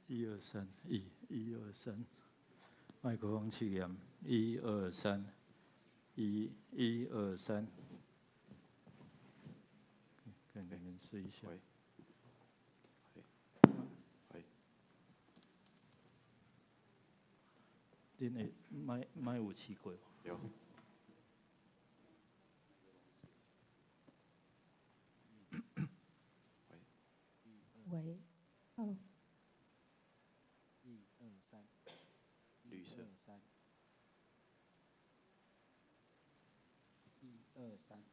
123，麦克风试验123，看看试一下。恁的麦有试过无？有。喂，Hello。绿色。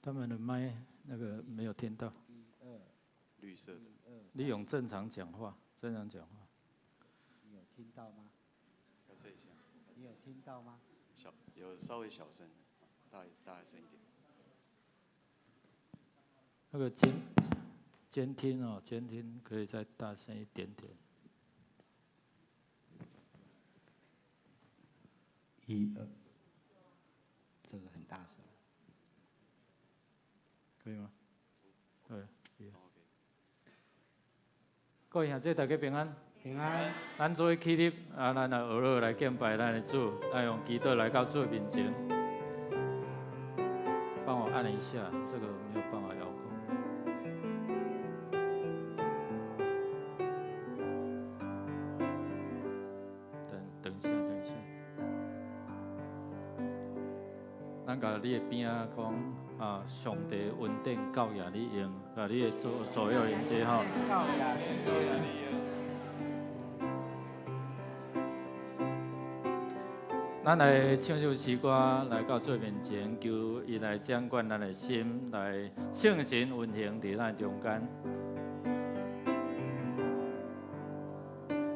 他们的麦那个没有听到。绿色的。你用正常讲话，正常讲话。你有听到吗？要试一下。你有听到吗？有稍微小声，大声一点。那个监听哦，监听可以再大声一点点。1、2，这个很大声。可以吗？对。各位兄弟，大家平安。平安。咱做起立，咱来学乐来敬拜咱的主，来用祈祷来到主的面前。帮我按一下，这个没有办法遥控。等一下。咱甲你的边仔讲啊，上帝恩典教也你用，甲你的左右连接吼。教也你用。咱来唱首诗歌，来到主面前，求伊来掌管咱的心，来圣神运行伫咱中间。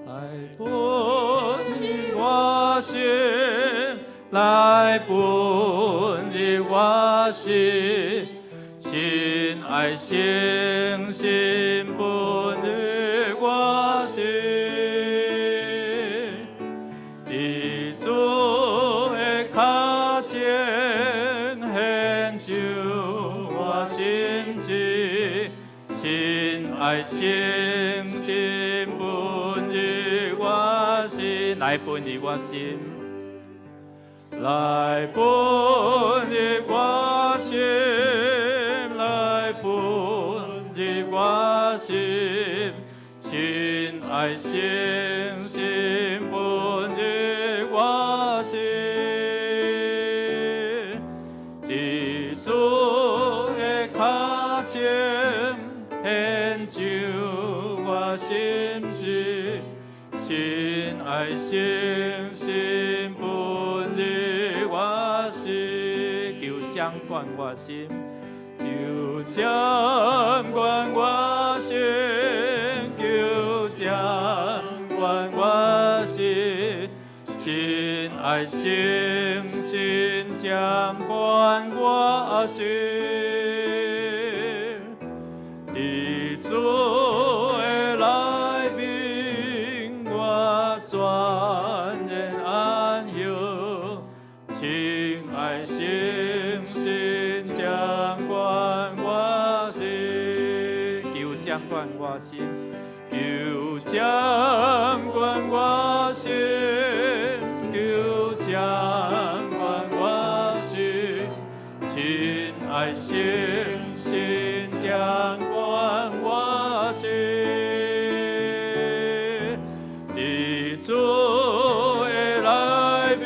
来奔入我心，来奔入我心，亲爱圣神奔入我心。爱圣神奔入我心，来奔入我心，来奔入我心，来奔入我心，亲爱圣神奔入我心，伫主的脚前。献上我心志，亲爱圣神奔入我心，求掌管我心，求掌管我心，求掌管我心，亲爱圣神掌管我心。伫主的内面，我全然安息。亲爱圣神掌管我心，求掌管我心，求掌管我心，求掌管我心，亲爱圣神掌管我心，伫主的内面，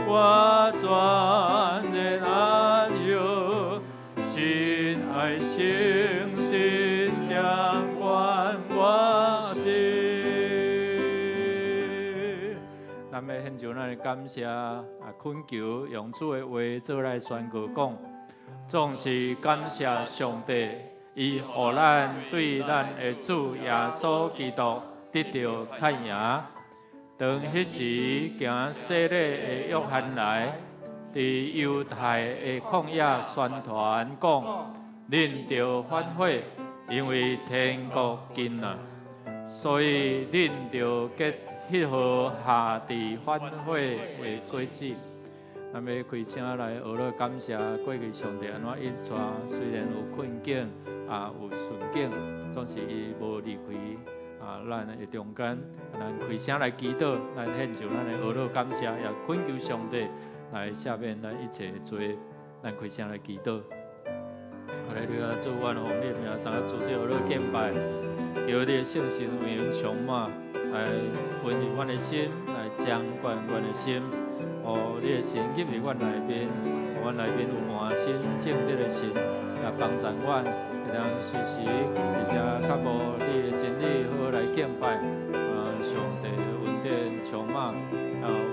我全然安息。亲爱圣神掌管我心。咱要献上咱的感谢恳求，用主的话做来宣告讲。总是感谢上帝，伊予咱对咱的主耶稣基督得到较赢。当迄时行洗礼的约翰来，伫犹太的旷野宣传讲，恁着反悔，因为天国近啊，所以恁着结迄号下伫反悔的果子。咱要开声来学了感谢过去上帝安怎引带，虽然有困境有顺境，总是伊无离开咱的中间，咱开声来祈祷，咱献上咱的俄罗感谢，也恳求上帝来赦免咱一切的罪，咱开声来祈祷。哈利路亚！主，愿奉你的名，三个主这俄罗敬拜，求你的圣神为阮充满，来温润阮的心，来掌管阮的心，互你的神入入阮内面，互阮内面有满心正直的心，也帮助阮，会当随时而且较无你的真理好好来敬拜。上帝的恩典充满，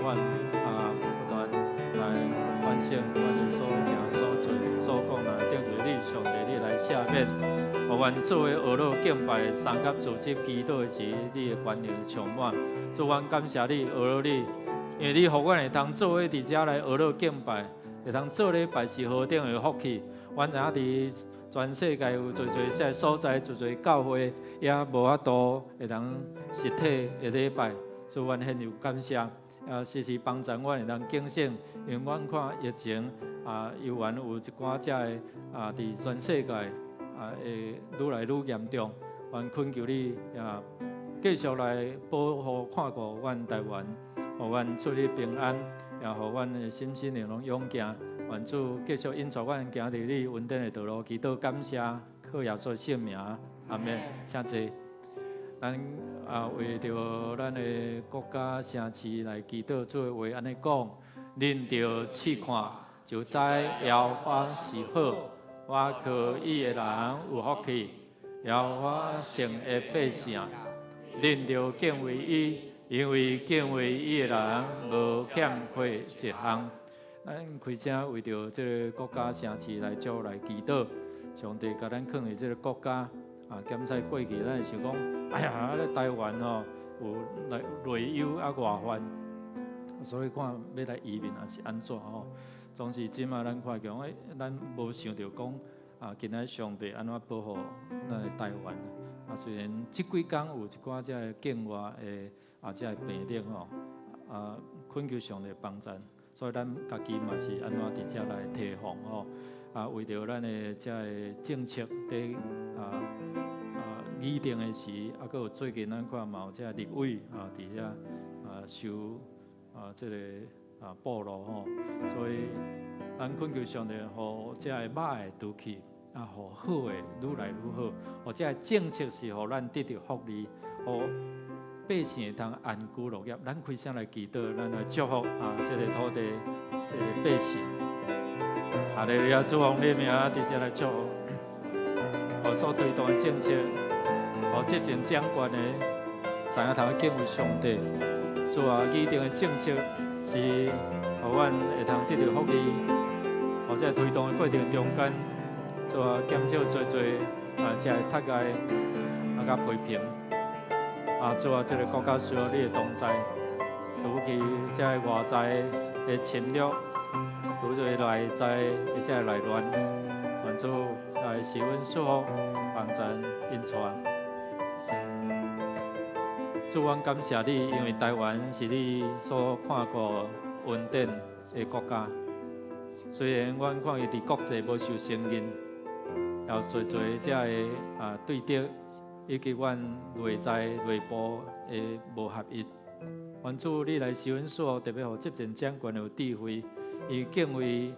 阮不断来反省阮的所行所做所讲啊，顶住你上帝你来赦免。互阮做为学老敬拜、三甲组织祈祷的时，你的权能充满。主，阮感谢你，学老你，因为你互阮会通做为伫遮来学老敬拜，会通做礼拜是何等的福气。阮知影伫全世界有侪些所在，侪教会也无法度会通实体的礼拜，所以阮很有感谢。时时帮助阮会通警醒，因为阮看疫情犹原有一寡遮的伫全世界会愈来愈严重。阮恳求你继续来保护看顾阮台湾，互阮出入平安，也互阮的心灵拢勇行。愿主继续引导阮行伫你恩典的道路，祈祷感谢，靠耶稣圣名，阿门。请坐。咱为着咱的国家城市来祈祷，主的话安尼讲：恁着试看，就知耶和华是好。我靠伊的人有福气，耶和华圣的百姓，恁着敬畏伊，因为敬畏伊的人无欠缺一项。咱开声为着这个国家城市来做来祈祷，上帝甲咱放伫这个国家检视过去，咱会想讲，哎呀，咧台湾有内忧外患，所以看要来移民也是安怎总是即马咱看讲，咱无想到讲今仔上帝安怎保护咱的台湾虽然即几工有一寡遮个境外的遮个病例恳求上帝帮助。所以咱家己嘛是安怎伫遮来提防为着咱的遮个政策伫议定的时，搁有最近咱看嘛有遮立委伫遮受即个暴露所以咱恳求上帝，互遮个歹的除去互好的愈来愈好，互遮个政策是互咱得到福利，互百姓会通安居乐业，咱开声来祈祷，咱来祝福这个土地，这个百姓。哈利路亚，主奉你名，伫遮来祝福，互所推动的政策，互执政掌权的，知影通敬畏上帝。主拟定的政策是互阮会通得到福利，互这推动的过程中间，主减少侪这个脱害甲批评。主这个国家需要你的同在，除去这个外在的侵略，除去内在的这个内乱，愿主来施恩祝福，帮助因传。主，阮感谢你，因为台湾是你所看顾稳定的国家。虽然阮看伊伫国际无受承认，也有侪这个对敌。以及阮内在内部的无合一，愿主你来施恩所，特别互执政掌权有智慧，伊敬畏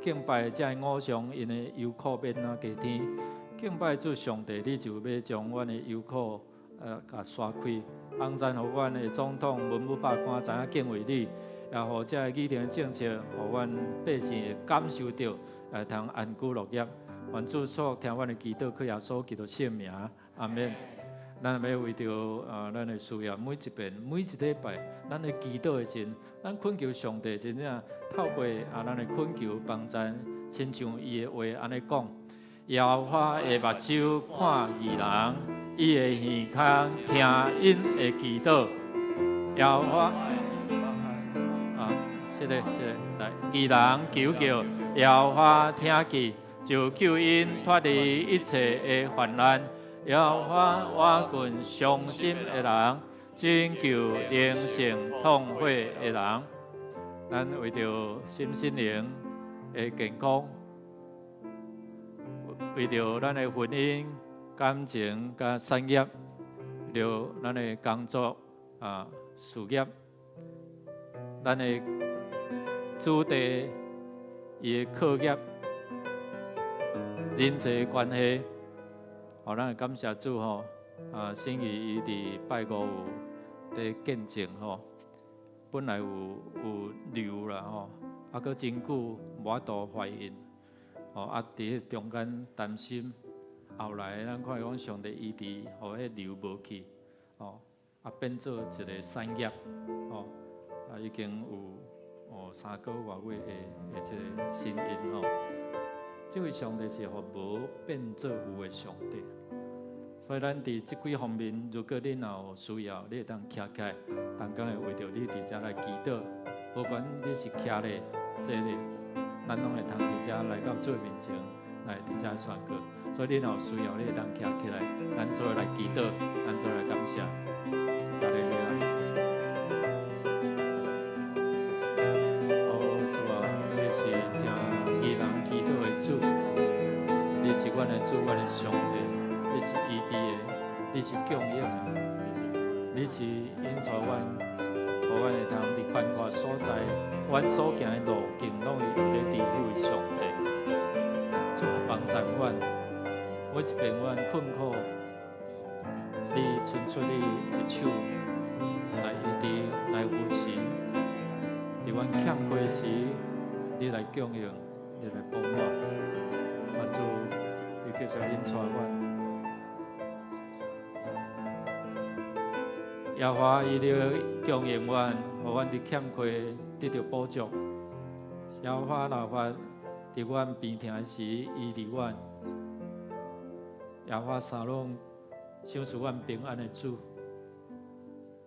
敬拜这偶像，因的忧苦免加添。敬拜主上帝，你就要将阮的忧苦甲刷开，帮助互阮的总统文武百官知影敬畏你，也互这议定政策，互阮百姓会感受到，通安居乐业。愿主所听阮的祈祷，靠耶稣基督圣名。阿免，咱要为着咱的需要，每一遍、每一礼拜，咱的祈祷的时，咱恳求上帝真正透过咱的恳求帮助，亲像伊的话安尼讲：耶和华的目睭看义人，伊的耳孔听因的祈祷。耶和华是的，来，义人求叫耶和华听见，就救因脱离一切的患难。耶和华我群伤心的人，拯救灵性痛悔的人。咱为着心灵的健康，为着咱的婚姻、感情、甲产业，着咱的工作事业，咱的子弟伊的课业、人际关系，咱会感谢主吼，圣仪伊伫拜五有伫见证吼，本来有瘤啦吼，佫真久无法度怀孕，伫迄中间担心，后来咱看讲上帝医治，互迄瘤无去，变做一个产业，已经有3个月的即个新因吼。这位上帝是互无变做有的上帝，所以咱伫即几方面，如果恁有需要，你会当徛起来，同工会为着你伫遮来祈祷，无管你是徛咧、坐咧，咱拢会通伫遮来到主面前来伫遮宣告。所以你若有需要，你会当徛起来，咱做来祈祷，咱做来感谢。哈利路亚。主啊，你是听义人祈祷的主，你是阮的主，阮的上帝，你是医治的，你是供应的，你是引带阮，互阮会通伫繁华所在，阮所行的路径拢会有咧伫迄位上帝。主啊，帮助阮，每一遍阮困苦，你伸出你的手来医治，来扶持。伫阮欠缺时，你来供应，你来帮我。主，你继续引带阮。耶和华伊着供应阮，互阮伫欠缺得到补助。耶和华若法伫阮病痛时医治阮。耶和华沙龙享受阮平安的主，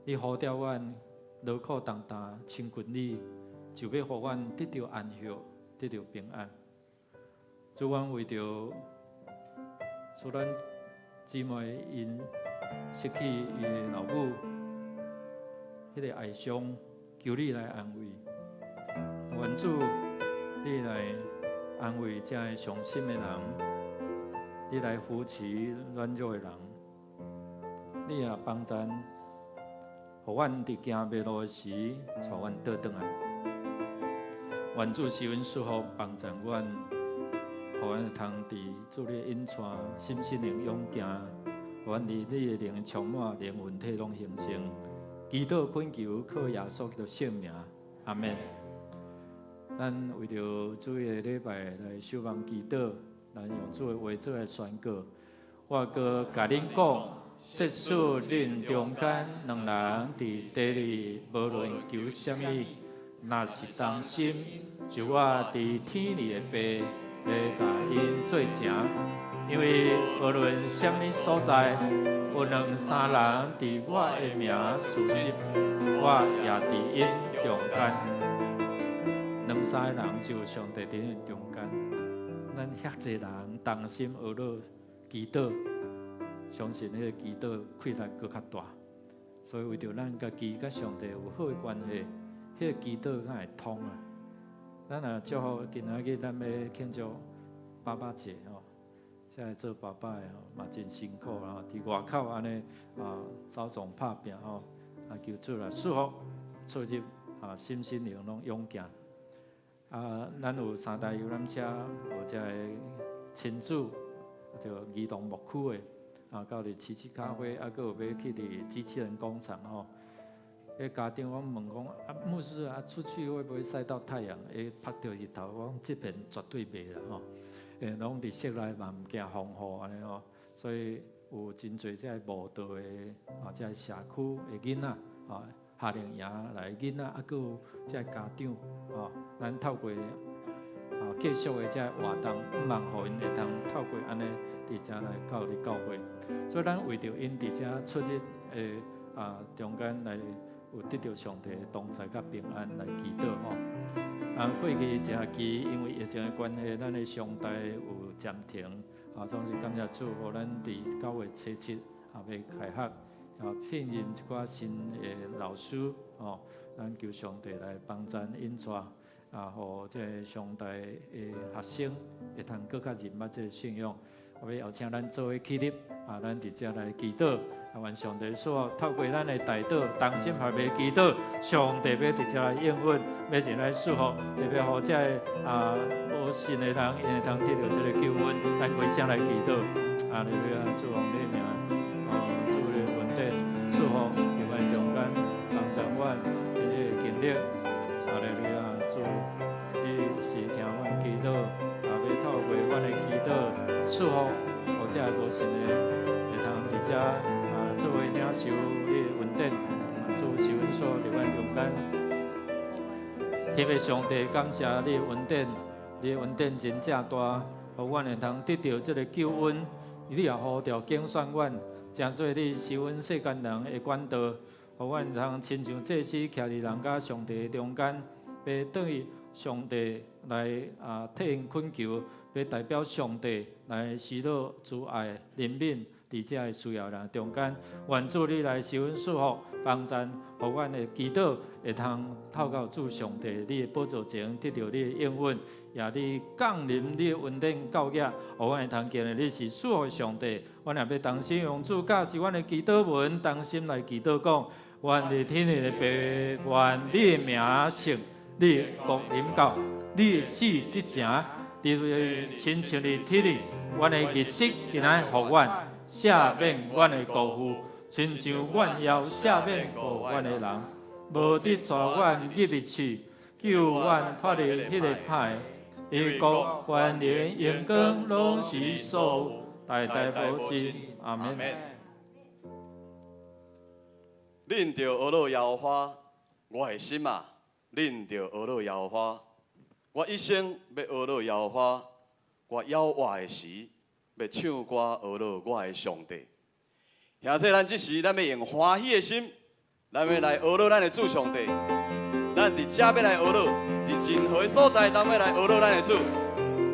你呼召阮。劳苦重担，亲近你，就要互阮得到安息，得到平安。主，阮为着使咱姊妹因失去伊的老母，迄个哀伤，求你来安慰。愿主，你来安慰这个伤心的人，你来扶持软弱的人，你也帮助。互阮伫行袂路时，带阮倒转来。愿主是阮祝福，帮助阮，互阮通伫主你引带，心灵勇行。互阮伫你的灵充满，灵魂体拢形成。祈祷恳求，靠耶稣基督圣名，阿门。咱为着主的礼拜来守望祈祷，咱用主的话做来宣告。我阁甲恁讲。设使恁中间两人伫地里，无论求什么，若是同心，就我伫天里的爸，要甲因做成。因为无论什么所在，有两三人伫我的名聚集，我也伫因中间。两三个人就上帝伫因中间，咱遐济人同心合作祈祷。相信迄个祈祷气力搁较大，所以为着咱家己甲上帝有好的关系，迄个祈祷才会通啊。咱也祝福今仔日咱要庆祝爸爸节吼，现在做爸爸的吼嘛真辛苦啦，伫外口安尼走总拍拼吼，求主来祝福出入心灵拢勇健。咱有3台游览车，有这个亲子，就儿童牧区的。到伫吃咖啡，佫有要去伫机器人工厂吼。迄家长我问讲，牧师出去会不会晒到太阳？拍到日头？我讲这边绝对袂啦吼。拢伫室内嘛，毋惊风雨安尼吼。所以有真侪这无道的这社区的囡仔夏令营来的囡仔，佫有这家长咱透过继续的这活动，毋茫互因会通透过安尼。伫遮来到你教会，所以咱为着因伫遮出入中间来有得到上帝的同在甲平安来祈祷吼。过去一学期因为疫情的关系，咱的上台有暂停，总是感谢主，互咱伫9月初7要开学，聘任一寡新的老师咱求上帝来帮助引带。互这个上帝的学生会通更较认捌这个信仰。我要邀请咱做伙起立，咱伫遮来祈祷，愿上帝所透过咱的代祷，同心合意祈祷，上帝要直接来应允，要直来祝福，特别互这无信的人，因会通得到这个救恩。咱开声来祈祷，哈利路亚，主王你名，主的恩典，祝福有咱中间，帮助阮这个经历，哈利路亚，主，你是听阮祈祷，要透过阮的祈祷，祝福互这无信的，会通伫这作为领受你的恩典，主是阮所伫阮中间。特别上帝感谢你的恩典，你的恩典真正大，互阮会通得到这个救恩。你也呼召拣选阮，成做你收阮世间人的管道，互阮会通亲像祭司徛伫人甲上帝的中间，要等于上帝来替因恳求，要代表上帝来施落主爱怜悯。伫这个需要人中间，愿主你来受阮祝福帮助，互阮的祈祷会通透过主上帝你的宝座前得到你的应允，也你降临你的恩典教育，互阮会通见你是属乎上帝。阮也要同心用主教是阮的祈祷文，同心来祈祷讲：愿伫天里的爸，愿你的名圣，你的国临到，你的旨得成，你亲像伫天里，阮的日息今仔互阮。赦免阮的过负，亲像阮要赦免过阮的人，无得带阮入去，救阮脱离迄个歹。因国、权力、荣光，拢是属代代无尽。阿门。恁着学乐耶和华，我的心啊，恁着学乐耶和华。我一生要学乐耶和华，我摇活的时。要唱歌学乐我的上帝，兄弟，咱这时咱要用欢喜的心，咱要来学乐咱的主上帝。咱伫遮要来学乐，伫任何的所在，咱要来学乐咱的主。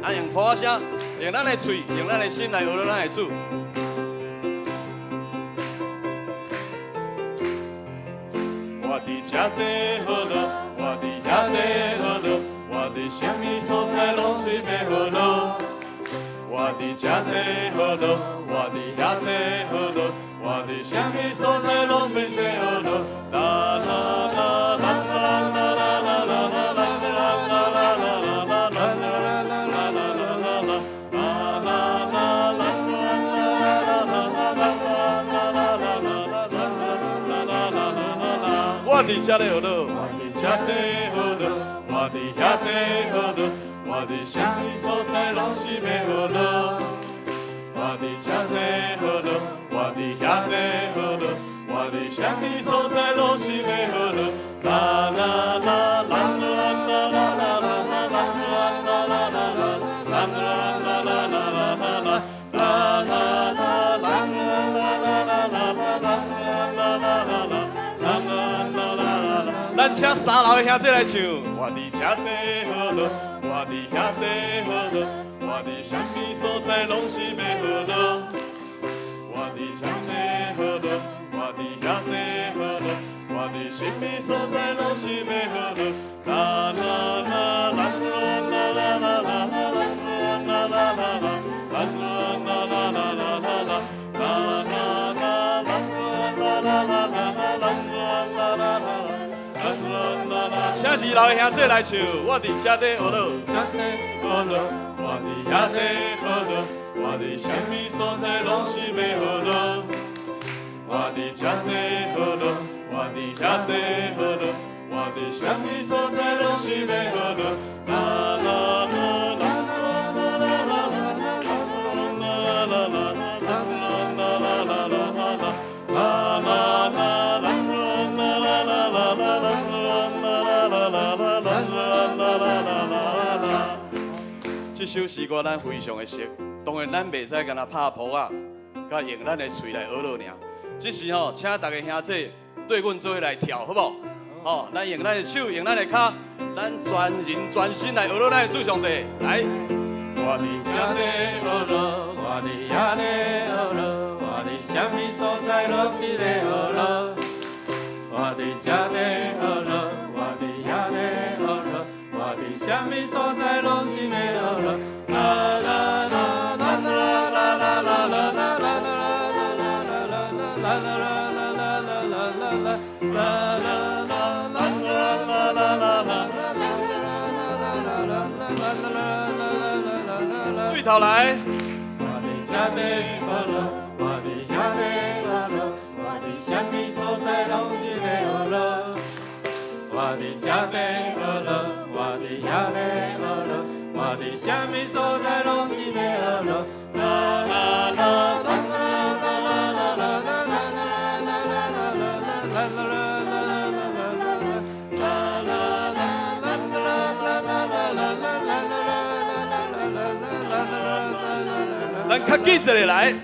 咱用呼声，用咱的嘴，用咱的心来学乐咱的主。我伫遮地学乐，我伫遐地学乐，我伫什么所在拢是要学乐。我伫遮地学乐，我伫遐地学乐，我伫什么所在拢是要学乐。啦啦啦啦啦啦啦啦啦啦啦啦啦啦啦啦。我伫遮地学乐，我伫遮地学乐，我伫遐地学乐。我伫什么所在拢是要学乐，我伫遮地学乐，我伫遐地学乐，我伫什么所在拢是要学乐。啦啦啦啦啦啦啦啦啦啦啦啦啦，咱请三楼的兄弟来唱，我伫遮地学乐。我伫遐地学乐，我伫什么所在拢是要学乐。我伫遮地学乐，我伫遐地学乐，我伫什么所在拢是要学乐。啦啦啦啦啦啦啦啦啦啦啦啦啦啦啦请二楼的兄弟来唱，我伫遮地学乐，我伫遐地学乐，我伫什么所在拢是要学乐。我伫遮地学乐，我伫遐地学乐，我伫什么所在拢是要学乐。啦啦啦啦啦啦啦啦啦啦啦啦这首诗歌咱非常的熟，当然咱袂使干那拍谱啊，甲用咱的嘴来学乐尔。这时吼，请大家兄弟对阮做伙来跳，好不好？哦，咱用咱的手，用咱的脚，咱全人全心来学乐咱的主上帝。来，我伫遮地学乐，我伫遐地学乐，我伫什么所在拢是咧学乐。我伫遮地学乐，我伫遐地学乐，我伫什么所在拢是要学乐。啦啦啦啦啦啦啦啦啦啦啦啦啦啦啦啦。对头来。我伫这地学乐，我伫遐地学乐，我伫什么所在拢是咧学乐。我伫这地学乐，我伫遐地学乐，我伫什么所在拢是咧学乐。啦啦啦啦啦啦啦啦啦啦咱较紧一个来。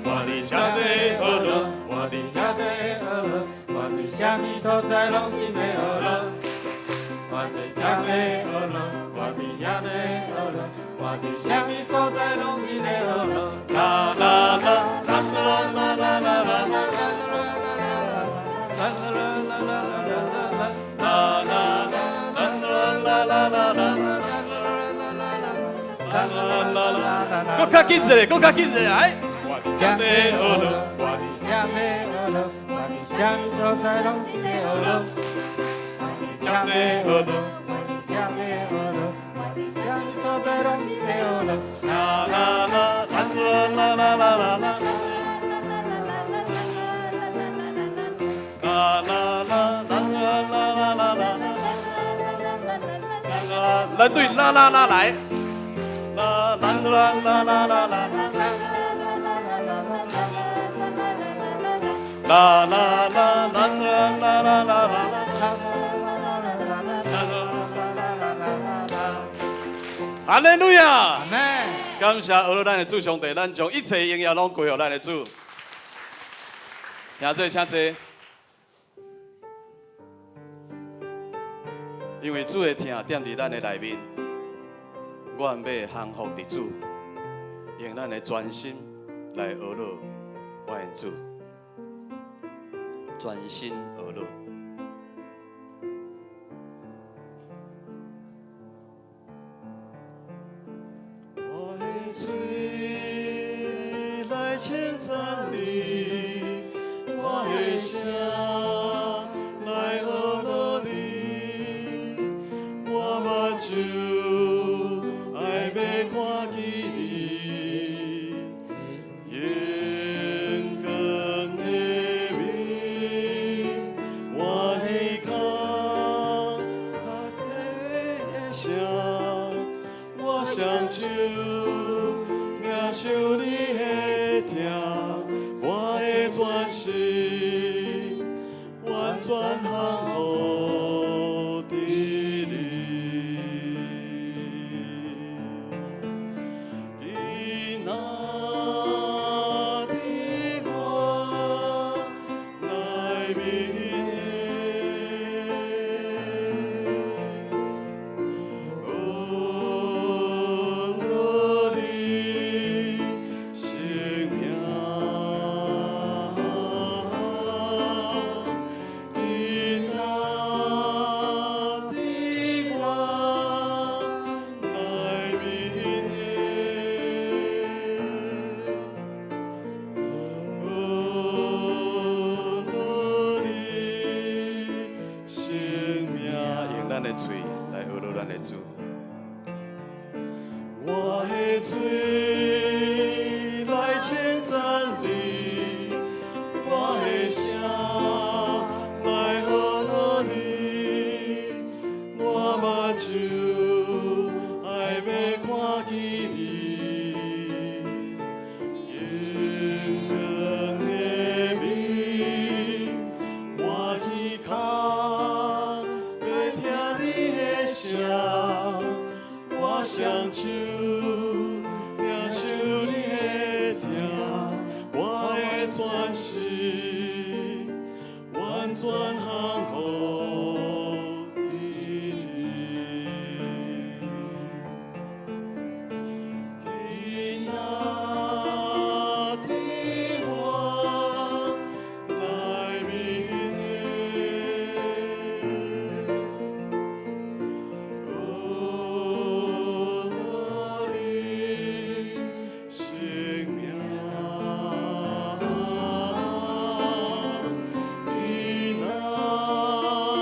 我伫这地学乐，我伫遐地学乐，我伫什么所在拢是咧学乐。我伫这地学乐，我伫遐地学乐，我伫什么所在拢是咧学乐。啦啦啦啦啦啦啦啦啦啦啦。搁较紧一个，搁较紧一个来。我伫这地学乐，我伫这地学乐，我伫什么所在拢是咧学乐。我伫这地学乐，我伫遐地学乐，我伫什么所在拢是咧学乐。啦啦啦啦啦啦啦啦啦。啦啦啦啦啦啦啦啦。咱对啦啦啦来。啦啦啦啦啦啦啦。啦啦啦啦啦啦啦啦。哈利路亚！阿门。感谢俄罗咱的主上帝，咱将一切荣耀拢归予咱的主。请坐，请坐。因为主的疼踮伫咱的内面，我要降服伫主，用咱的专心来学乐我的主，专心学乐。我的嘴来称赞你，我的声来学乐你，我目睭爱要看见你，眼光的面，我的口发的声，我双手领受你的疼，我的全心完全降服伫你。今仔日我来面哦，乐你生命，今仔日我来面哦，乐你生命，用咱的嘴来学乐咱的主。我的嘴来称赞你，我的声来学乐你，我目睭爱要看见你，眼光的面，我耳孔要听你的声。我双手领受你的疼，我的全心完全降服伫你。今仔日我来面哦，乐你生命，今仔日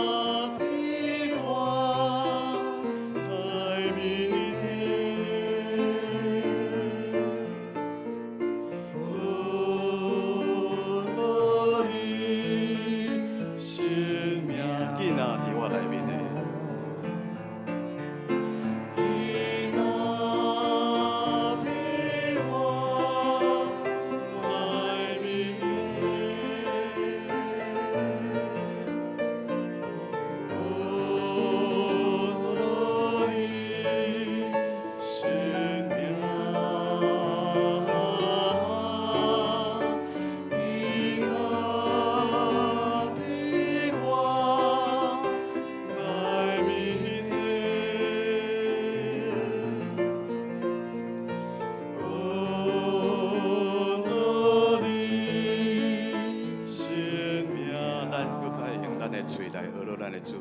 主。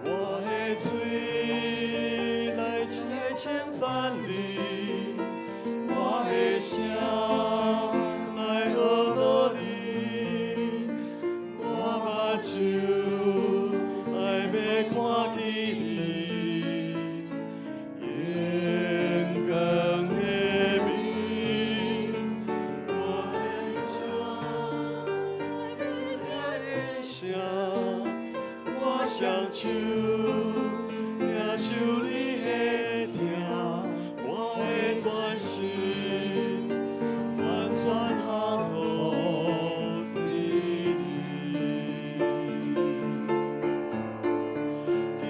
我的嘴来称赞你，我的声来呵乐你，我目睭爱要看见你，眼光的面，我的声，我双手领受你的疼，我的全心完全降予你。今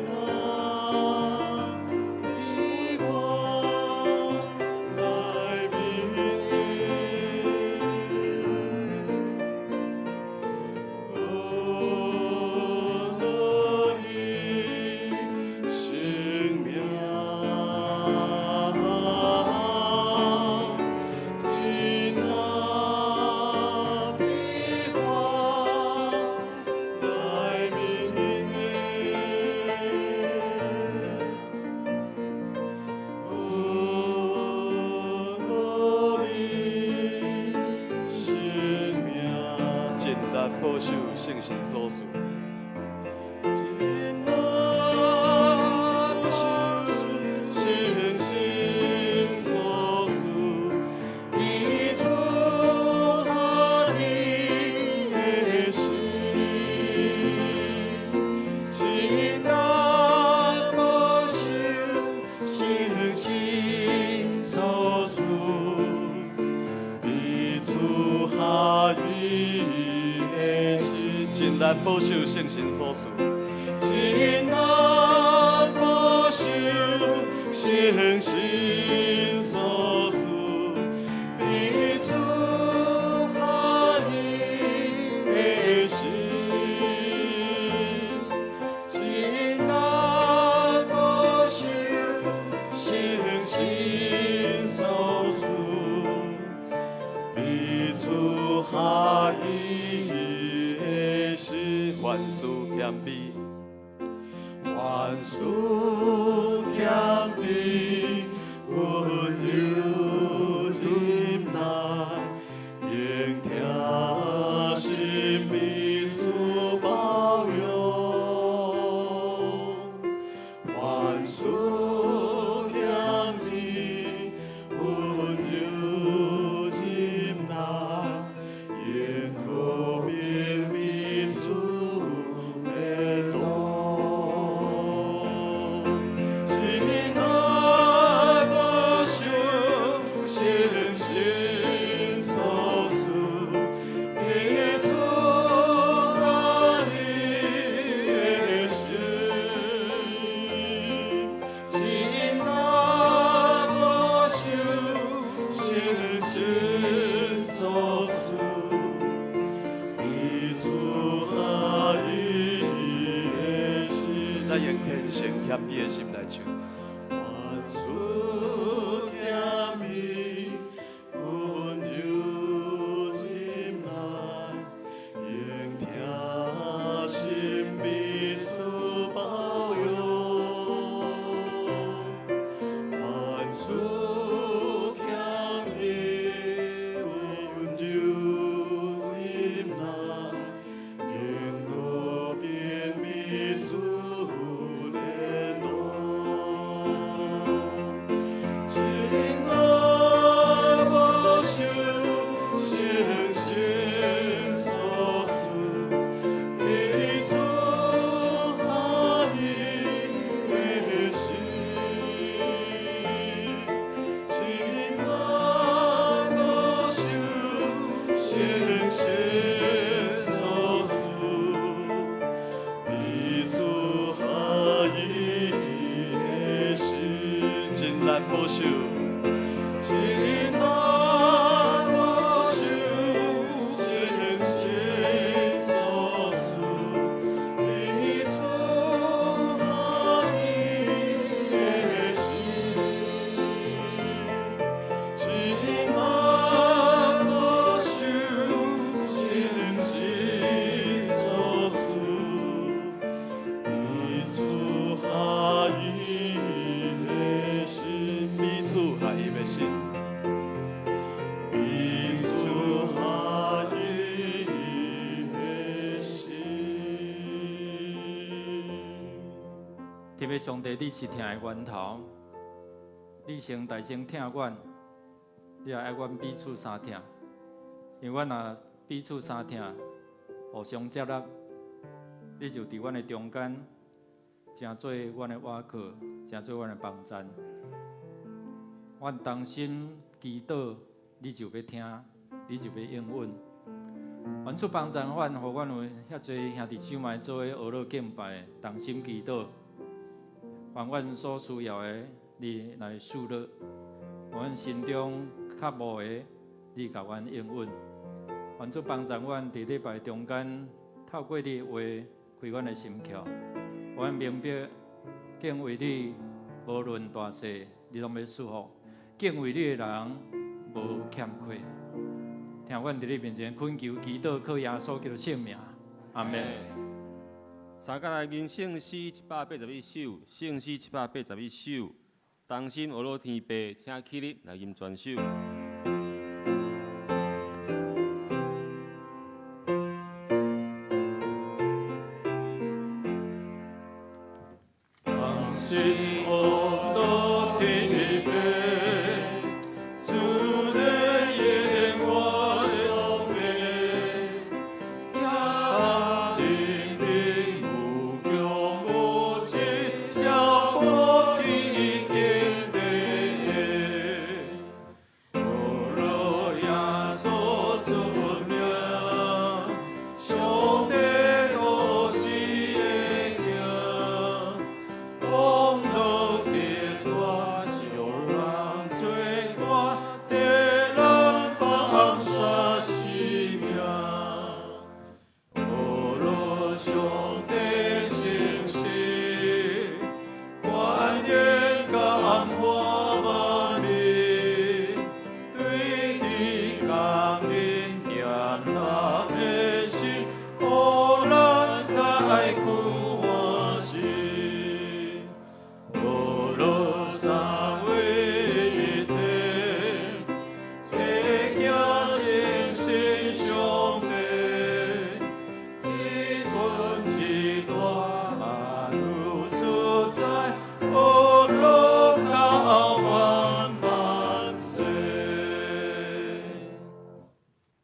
仔你我来面乐你生命，今仔你我来乐你生命，尽力保守圣神所赐。尽力保守圣神所赐，以祝福你的心。尽力保守圣神所赐，彼此合一的心。尽力保守圣神所赐，尽力保守圣神所赐，彼此合一的心。尽力保守圣神所赐，彼此合一的心。万事谦卑，万事谦卑，温柔忍耐，应听心彼此包容。万事谦卑，温柔忍耐，应和平彼此联络。尽力保守圣神所赐，彼此合一的心。尽力保守圣神所赐，彼此合一的心。咱用虔诚谦卑的心来唱。万事谦卑，温柔忍耐，应听心彼此包容。万事谦卑，温柔忍耐，应和平彼此联络。要上帝，你是疼的源头，你先大声疼阮，你也爱阮彼此相疼，因为阮若彼此相疼，互相接纳，你就伫阮的中间，成做阮的倚靠，成做阮的帮站。阮当心祈祷，你就要听，你就要应允。愿出帮助阮，互阮有遐侪兄弟姊妹做伙学乐敬拜，同心祈祷。凡阮所需要的，你来赐乐；阮心中较无的，你甲阮应允。愿出帮助阮伫礼拜中间，透过你话开阮的心窍，阮明白敬畏你，无论大小，你拢要祝福。敬畏你的人无欠缺。听阮伫你面前恳求祈祷，靠耶稣基督圣名，阿门。三甲来吟圣诗181首，圣诗781首，同心学乐天父，请起立来吟全首。同心学乐天父。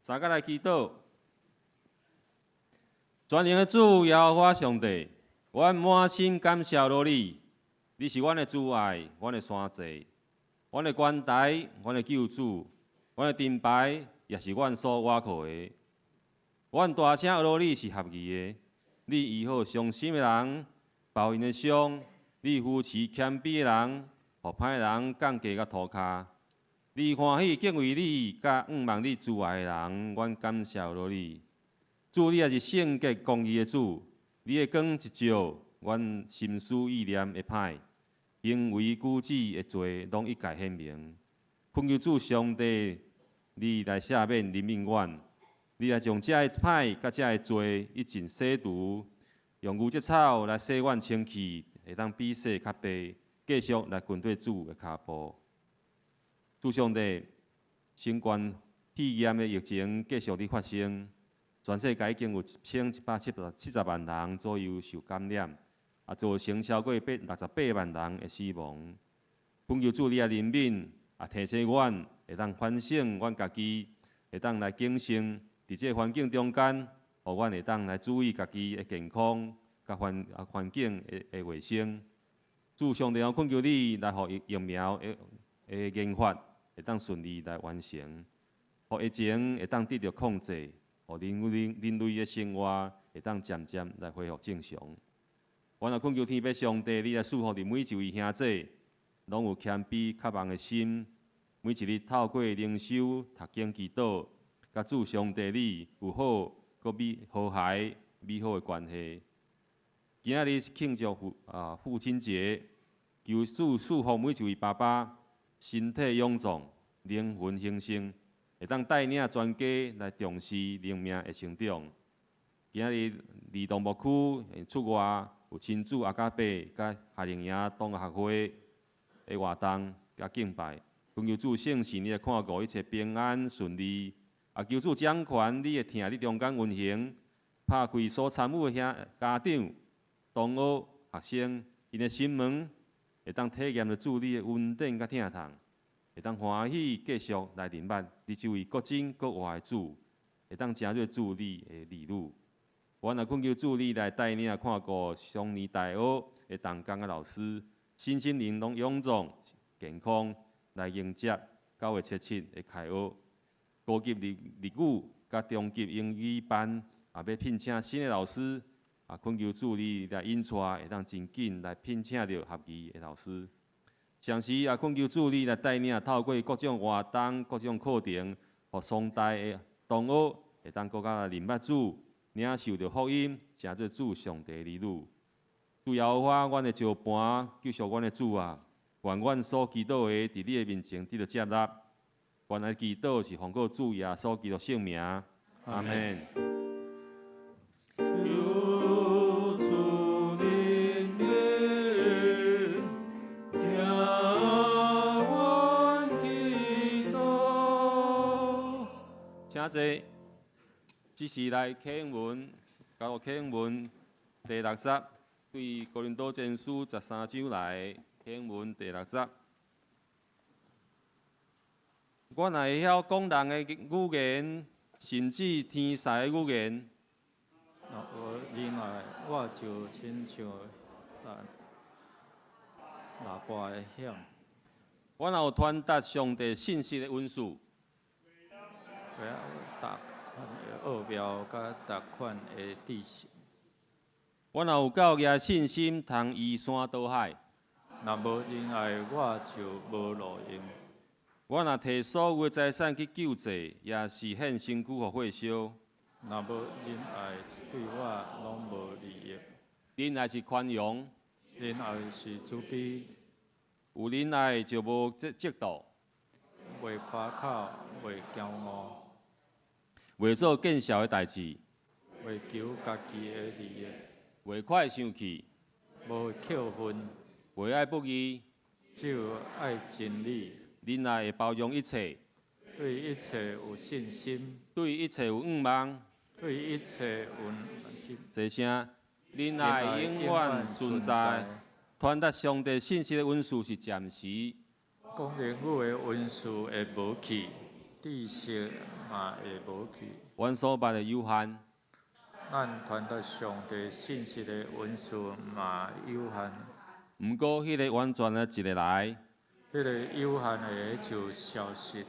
大家来祈祷，全能的主耶和华上帝，阮满心感谢你，你是阮的主爱，阮的山寨，阮的关台，阮的救主，阮的盾牌，也是阮所倚靠的。阮大声学你是合宜的，你医好伤心的人，报因的伤，你扶持谦卑的人，互歹人降低甲涂骹。你欢喜敬畏你，甲仰望你主爱的人，阮感谢你。主，你也是圣洁公义的主，你的光一照，阮心思意念会歹，行为举止的罪，拢一概显明。恳求主上帝，你来赦免怜悯阮，你来将这的歹甲这的罪一尽洗除，用牛舌草来洗阮清气，会当比洗较白，继续来跟对主的脚步。主上帝，新冠肺炎的疫情继续伫发生，全世界已经有1170万人左右受感染，造成超过168万人的死亡。恳求主你的怜悯，提醒阮会当反省阮家己，会当来警醒，伫这环境中间，互阮会当来注意家己的健康，甲环境的卫生。主上帝，我恳求你来互疫苗的研发会当顺利来完成，互疫情会当得到控制，互人类的生活会当渐渐来恢复正常。我也恳求天父上帝，你来赐福伫每一位兄弟，拢有谦卑渴望的心，每一日透过灵修、读经、祈祷，甲主上帝你有好、和谐、美好的关系。今仔日庆祝父亲节，求主祝福每一位爸爸，身体勇壮，灵魂兴盛，会当带领全家来重视灵命的成长。今仔日儿童牧区出外有亲子阿甲伯甲夏令营同学会的活动甲敬拜，恳求主圣神你来看顾一切平安顺利，求主掌权你的听伫中间运行，拍开所参与的家长、同学、学生，因的心门会当体验着主你的温暖甲疼痛，会当欢喜继续来认捌你这位各真各活的主，会当真做主你的儿女。我也恳求主你来带领看顾上年大学的同工的老师，身心灵拢勇壮健康来迎接9月17的开学。高级日语甲中级英语班也要聘请新的老师，恳求主你来引带，会当真紧来聘请到合宜的老师。同时也恳求主你来带领，透过各种活动、各种课程，互双代的同学会当更加认捌主，领受着福音，成做主上帝的儿女。主耶和华，阮的石盘救赎阮的主啊，愿阮所祈祷的，伫你的面前得到接纳。原来祈祷是奉告主耶稣基督圣名，阿门。求主怜悯，听阮祈祷。请坐。这是来课文，教课文第60，对哥林多前书13章来课文第60。我若会晓讲人的语言，甚至天使的语言，我就亲像喇叭的响。我若有传达上帝信息的文书，达款的奥妙甲达款的知识。我若有够业信心，通移山倒海。若无仁爱，我就无路用。我若摕所有的财产去救济，也是献身躯互火烧。若无仁爱，对我拢无利益。仁爱是宽容，仁爱是慈悲，有仁爱就无嫉妒，袂夸口，袂骄傲，袂做见笑的代志，袂求家己的利益，袂快生气，无扣分，袂爱不义，只有爱真理。仁爱会包容一切，对一切有信心，对一切有愿望。对一切有信。这声，仁爱永远存在。传达上帝信息的文书是暂时，讲言语的文书会无去，知识嘛会无去。阮所捌的有限，咱传达上帝信息的文书嘛有限。毋过迄个完全的一个来。迄个有限的就消失。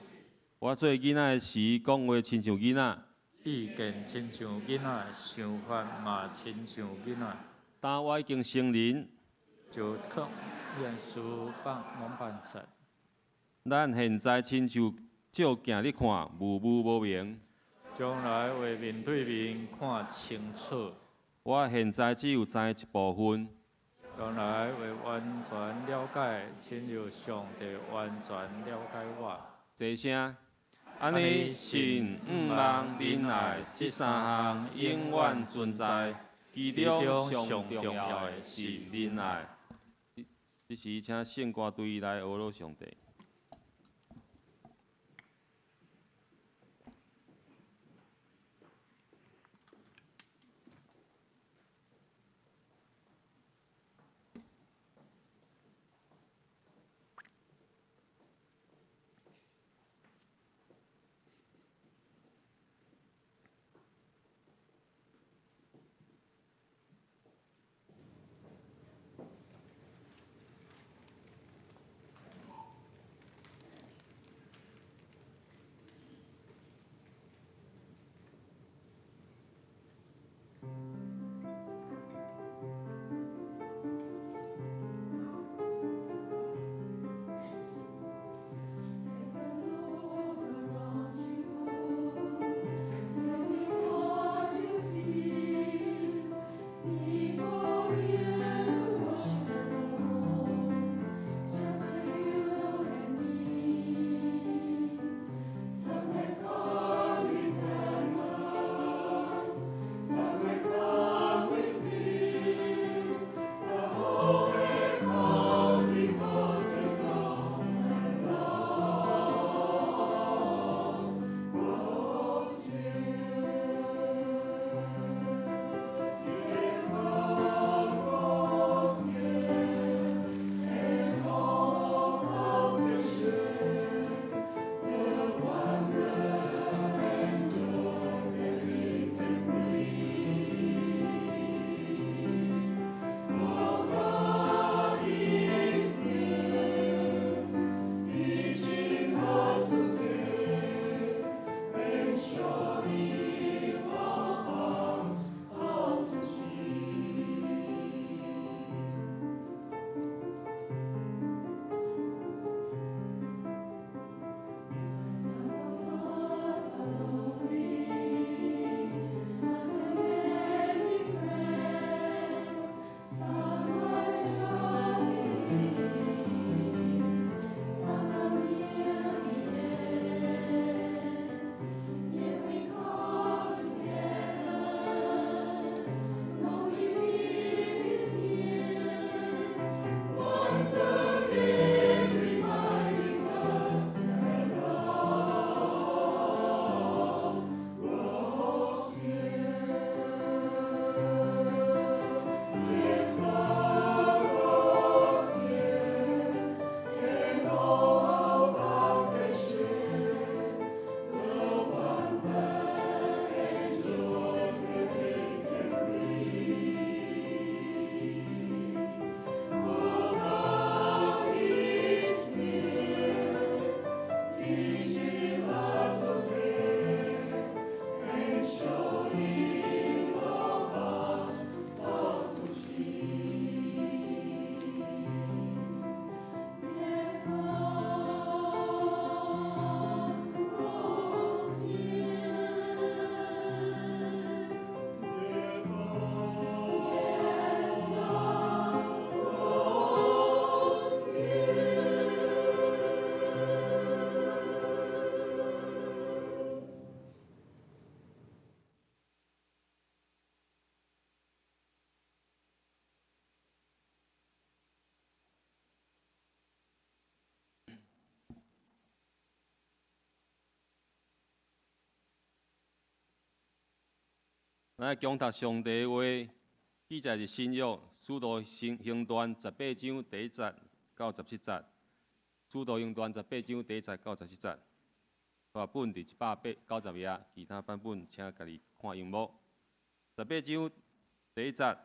我做囡仔的时，讲话亲像囡仔，意见亲像囡仔，想法嘛亲像囡仔。但我已经成人，就靠耶稣拢办实。咱现在亲像照镜咧看，模糊无明。将来会面对面看清楚。我现在只有知一部分。将来会完全了解，亲像上帝完全了解我。这声，安尼信、望、仁爱这三项永远存在，其中上重要的是仁爱。这时，请圣歌队来学罗上帝。咱强读上帝的话，记载是新约《使徒行传》18章第1节到17节，《使徒行传》18章第1节到17节。大本伫190页，其他版本请家己看荧幕。18章第1节，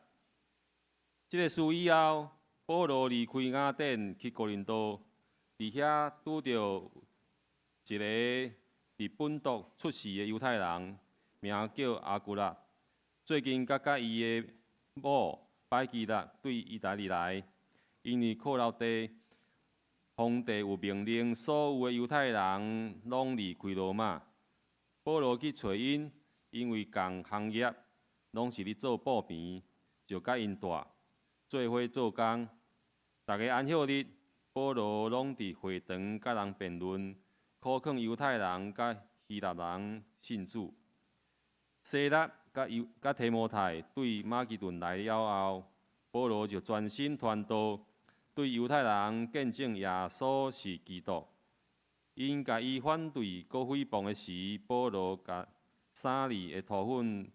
这个事以后，保罗离开雅典去哥林多，伫遐拄着一个伫本国出世的犹太人，名叫阿古拉。最近甲伊的某拜基拉对意大利来，因为克劳地皇帝有命令，所有的犹太人拢离开罗马。保罗去找因，因为共行业拢是咧做布片，就甲因带做伙做工。逐个安息日，保罗拢伫会堂甲人辩论，考劝犹太人甲希腊人信主。西拉甲提摩太对马其顿来了后，保罗就专心传道，对犹太人见证耶稣是基督。因甲伊反对搁诽谤的时，保罗甲3厘的土粉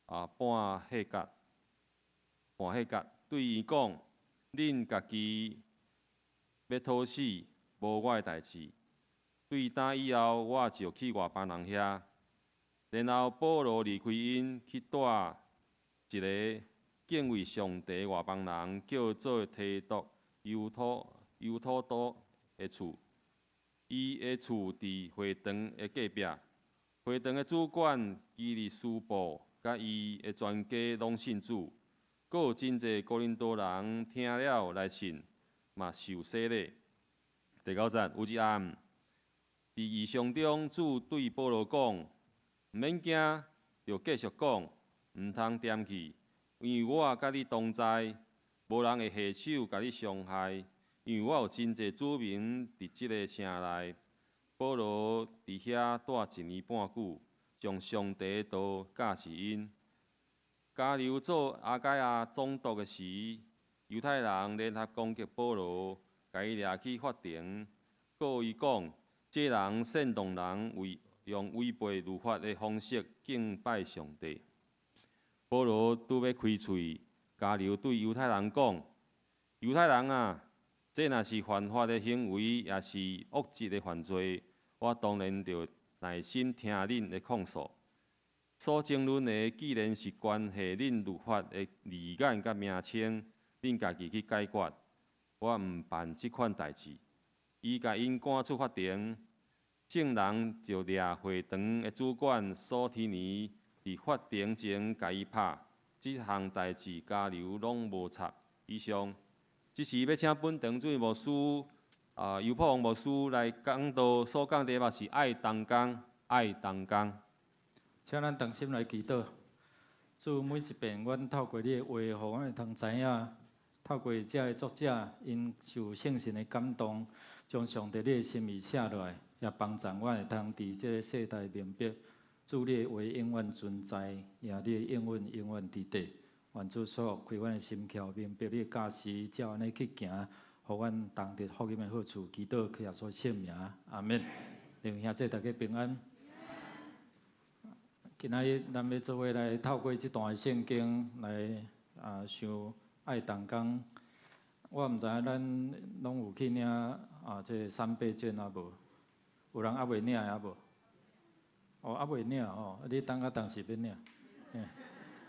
半下角，对伊讲：恁家己要讨死，无我的代志。对打以后，我就去外邦人遐。然后保罗离开因，去带一个敬畏上帝的外邦人，叫做提督犹土多的厝。伊的厝伫会堂的隔壁。会堂的主管基利斯布甲伊的全家拢信主，阁有真侪哥林多人听了来信，嘛受洗礼。第9节，有一暗，伫异象中，主对保罗讲：毋免惊，着继续讲，毋通点去，因为我甲你同在，无人会下手甲你伤害，因为我有真侪子民伫即个城内。保罗伫遐待1年半久，将上帝的道教示因。加流做阿盖亚总督的时，犹太人联合攻击保罗，甲伊抓去法庭，告伊讲，这人煽动人用违背律法的方式敬拜上帝。保罗拄要开喙，加流对犹太人讲：犹太人啊，这若是犯法的行为，也是恶质的犯罪，我当然着耐心听恁的控诉。所争论的既然是关系恁律法的字眼甲名称，恁家己去解决，我毋办即款代志。伊甲因赶出法庭。证人就掠会堂的主管索提尼伫法庭前甲伊拍，即项代志加流拢无插。以上，即是要请本堂主任牧师尤破王牧师来讲道，所讲题目是爱同工，爱同工。请咱同心来祈祷。主每一遍，阮透过你的话，互阮会通知影，透过这作者因受圣神的感动，将上帝你的心意写落来。也帮助我会通伫这个世代明白，主你的话永远存在，也你的应允永远伫地。愿主所开阮的心窍，明白你的教示，照安尼去行，互阮同得福音的好处。祈祷靠耶稣圣名，阿免。弟兄兄弟，大家平安。今仔日咱要做伙来透过这段圣经来想爱同工。我毋知影咱拢有去领这3倍券啊无？有人还未领啊无？哦，还未领哦，你等到当时要领？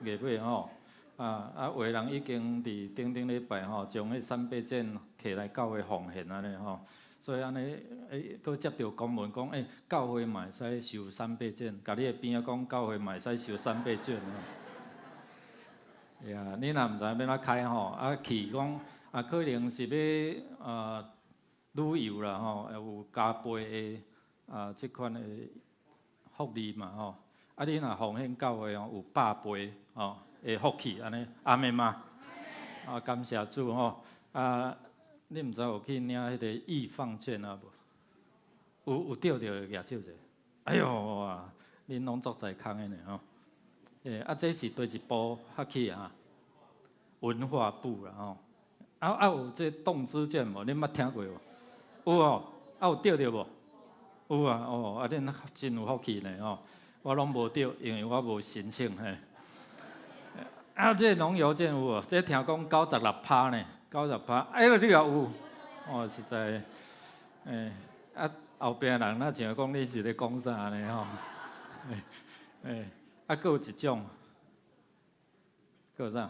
月尾吼，有人已经伫顶礼拜吼，将迄3倍券摕来教会奉献安尼吼，所以安尼佫接到公文讲，教会嘛会使收3倍券，甲你的边仔讲，教会嘛会使收3倍券吼。呀，你若毋知影要哪开吼，去讲可能是要旅游啦吼，有加倍的即款的福利嘛吼。你若奉献教会有100倍吼的福气安尼，阿妹嘛。感谢主吼。你毋知有去领迄个易放券啊无？有钓着的举手者。哎哟哇，恁拢作在空的呢吼。这是第一步发起啊，文化部啦吼。有这动资券无？恁捌听过无？有哦。有钓着无？有啊。恁真有福气呢吼。我拢无钓，因为我无申请嘿。啊，这农药真有哦，这听讲96%呢，90%，哎呦，你也有，哦，实在，后壁人那像讲你是咧讲啥呢吼？佫有一种，佫有啥？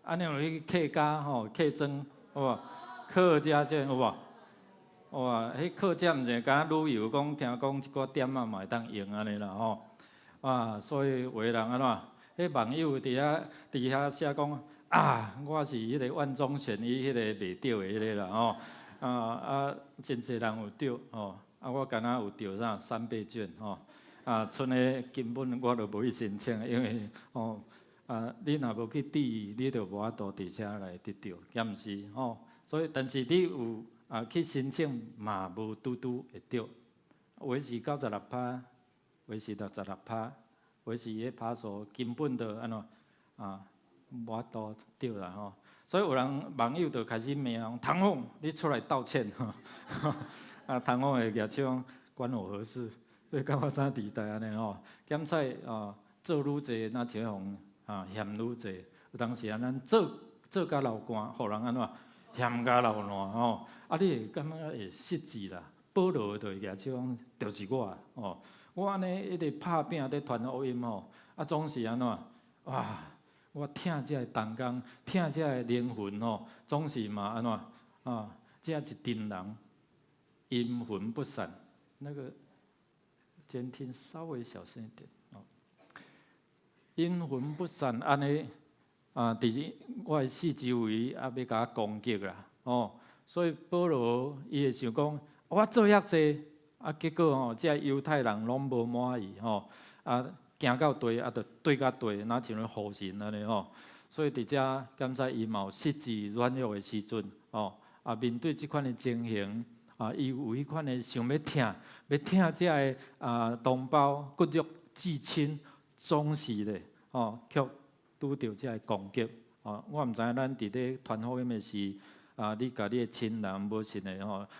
安尼有迄客家吼，客庄有无？客家这有无？哇，迄客家毋是敢若旅游讲，听讲一寡点仔嘛会当用安尼啦吼。啊，所以有的人安怎？迄网友伫遐写讲啊，我是迄个万中选一迄个袂着的迄个啦吼。真侪人有着吼。我敢若有着啥3倍券吼。剩的根本我就无去申请，因为你若无去抵，你就无法度伫遮来得着，敢毋是吼？所以，但是你有去申请嘛，无拄拄会着。有的是96%，有的是66%，有的是迄趴数根本就安怎无法度着啦吼。所以有人网友就开始骂讲：唐凤，你出来道歉吼！唐凤会举手关我何事？要甲我啥地带安尼吼？检测做愈济，那像嫌愈济。有当时咱做甲流汗，互人安怎嫌甲流汗吼？你会感觉会失志啦。保罗就会举手讲，就是我吼。我安尼一直拍拼咧传福音吼，总是安怎哇？我听这个同工，听这个灵魂吼，总是嘛安怎这一群人阴魂不散。那个监听稍微小声一点哦。阴魂不散安尼伫我的四周围要甲我攻击啦哦，所以保罗伊会想讲，我做遐济结果吼，这犹太人拢无满意吼行到地就对到地，哪像咧好人安尼吼。所以伫遮感谢伊嘛有失志软弱的时阵面对即款的情形伊有迄款的想要听这个同胞骨肉至亲，总是咧却拄着这个攻击我毋知影咱伫咧传福音的是你甲你的亲人无信的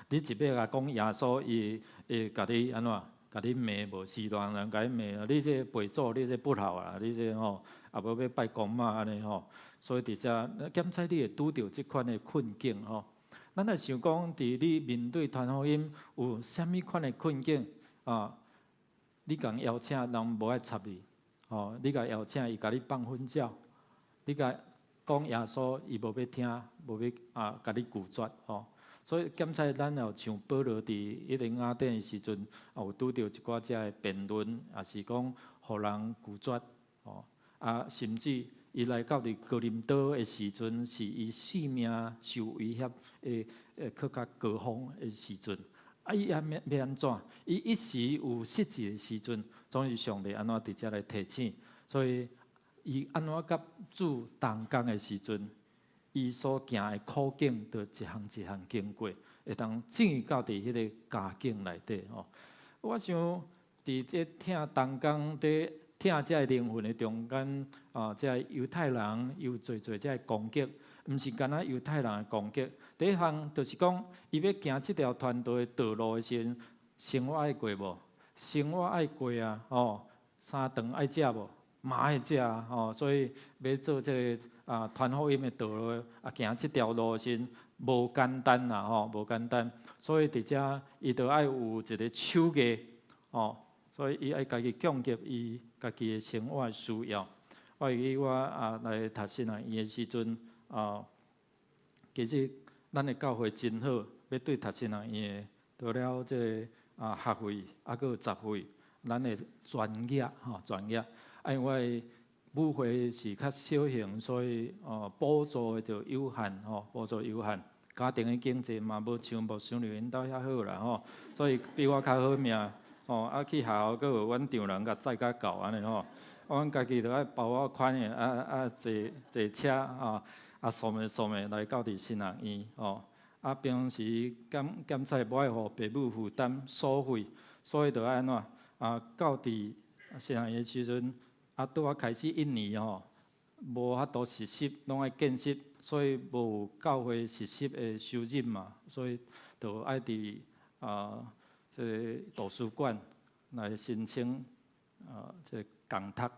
你一要甲讲耶稣，伊会甲你安怎？甲你骂无是乱人甲你骂你这背祖，你这不好啊！你这也无要拜公妈安尼所以伫遮检测你会拄着即款的困境咱来想讲，伫你面对传福音有啥物款的困境你共邀请人无爱插你你甲邀请伊甲你放婚教，你甲讲耶稣伊无要听，无要甲你拒绝所以检测咱有像保罗伫迄个雅典的时阵有拄着一寡遮的辩论，也是讲互人拒绝甚至伊来到伫哥林多的时阵，是伊性命受威胁的更较高峰的时阵伊要安怎？伊一时有失志的时阵，总是上帝安怎伫遮来提醒，所以伊安怎甲主同工的时阵。伊所行的苦境，就一项一项经过，会当进到伫迄个家境内底我想伫咧听同工伫听这灵魂的中间这犹太人有做这攻击，毋是干那犹太人的攻击。第一项就是讲，伊要行这条传道的道路的时阵，生活爱过无？生活爱过三顿爱食无？嘛爱食所以要做这个。传福音的道路行这条路线无简单啦无简单。所以伫遮伊就爱有一个手艺所以伊爱家己降级伊家己的生活需要。我记得我来读神学院的时阵其实咱的教会真好，要对读神学院的除了这个学费佫有杂费，咱的专业专业因为。舞会是较小型，所以补助就有限补助有限。家庭的经济嘛，无像木匠刘因兜遐好啦所以比我较好命去学校佫有阮丈人甲载甲到安尼阮家己着爱包我款的坐车送的来到伫神学院平时检测无爱互爸母负担所费，所以着爱安怎到伫神学院的时阵。拄啊开始1年无法度实习，拢爱见习，所以无教会实习的收入嘛，所以就爱伫这图书馆来申请这共读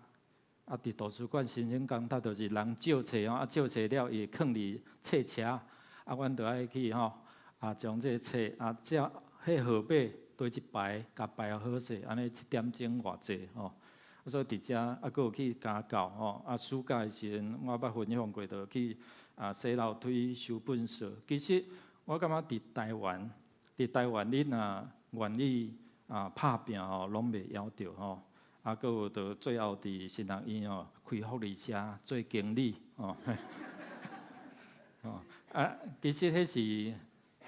啊，伫图书馆新生工作就是人借册啊，借册了伊会放伫册车，啊，阮就爱去啊，将这册啊，迄号码对一排，甲排好势，安尼7点钟偌济所以伫遮啊，佫有去家教啊，暑假的时阵，我捌分享过，就去洗楼梯、收粪扫。其实我感觉伫台湾，你若愿意拍拼拢袂夭着啊，佫有就最后伫新学院开福利社做经理其实迄是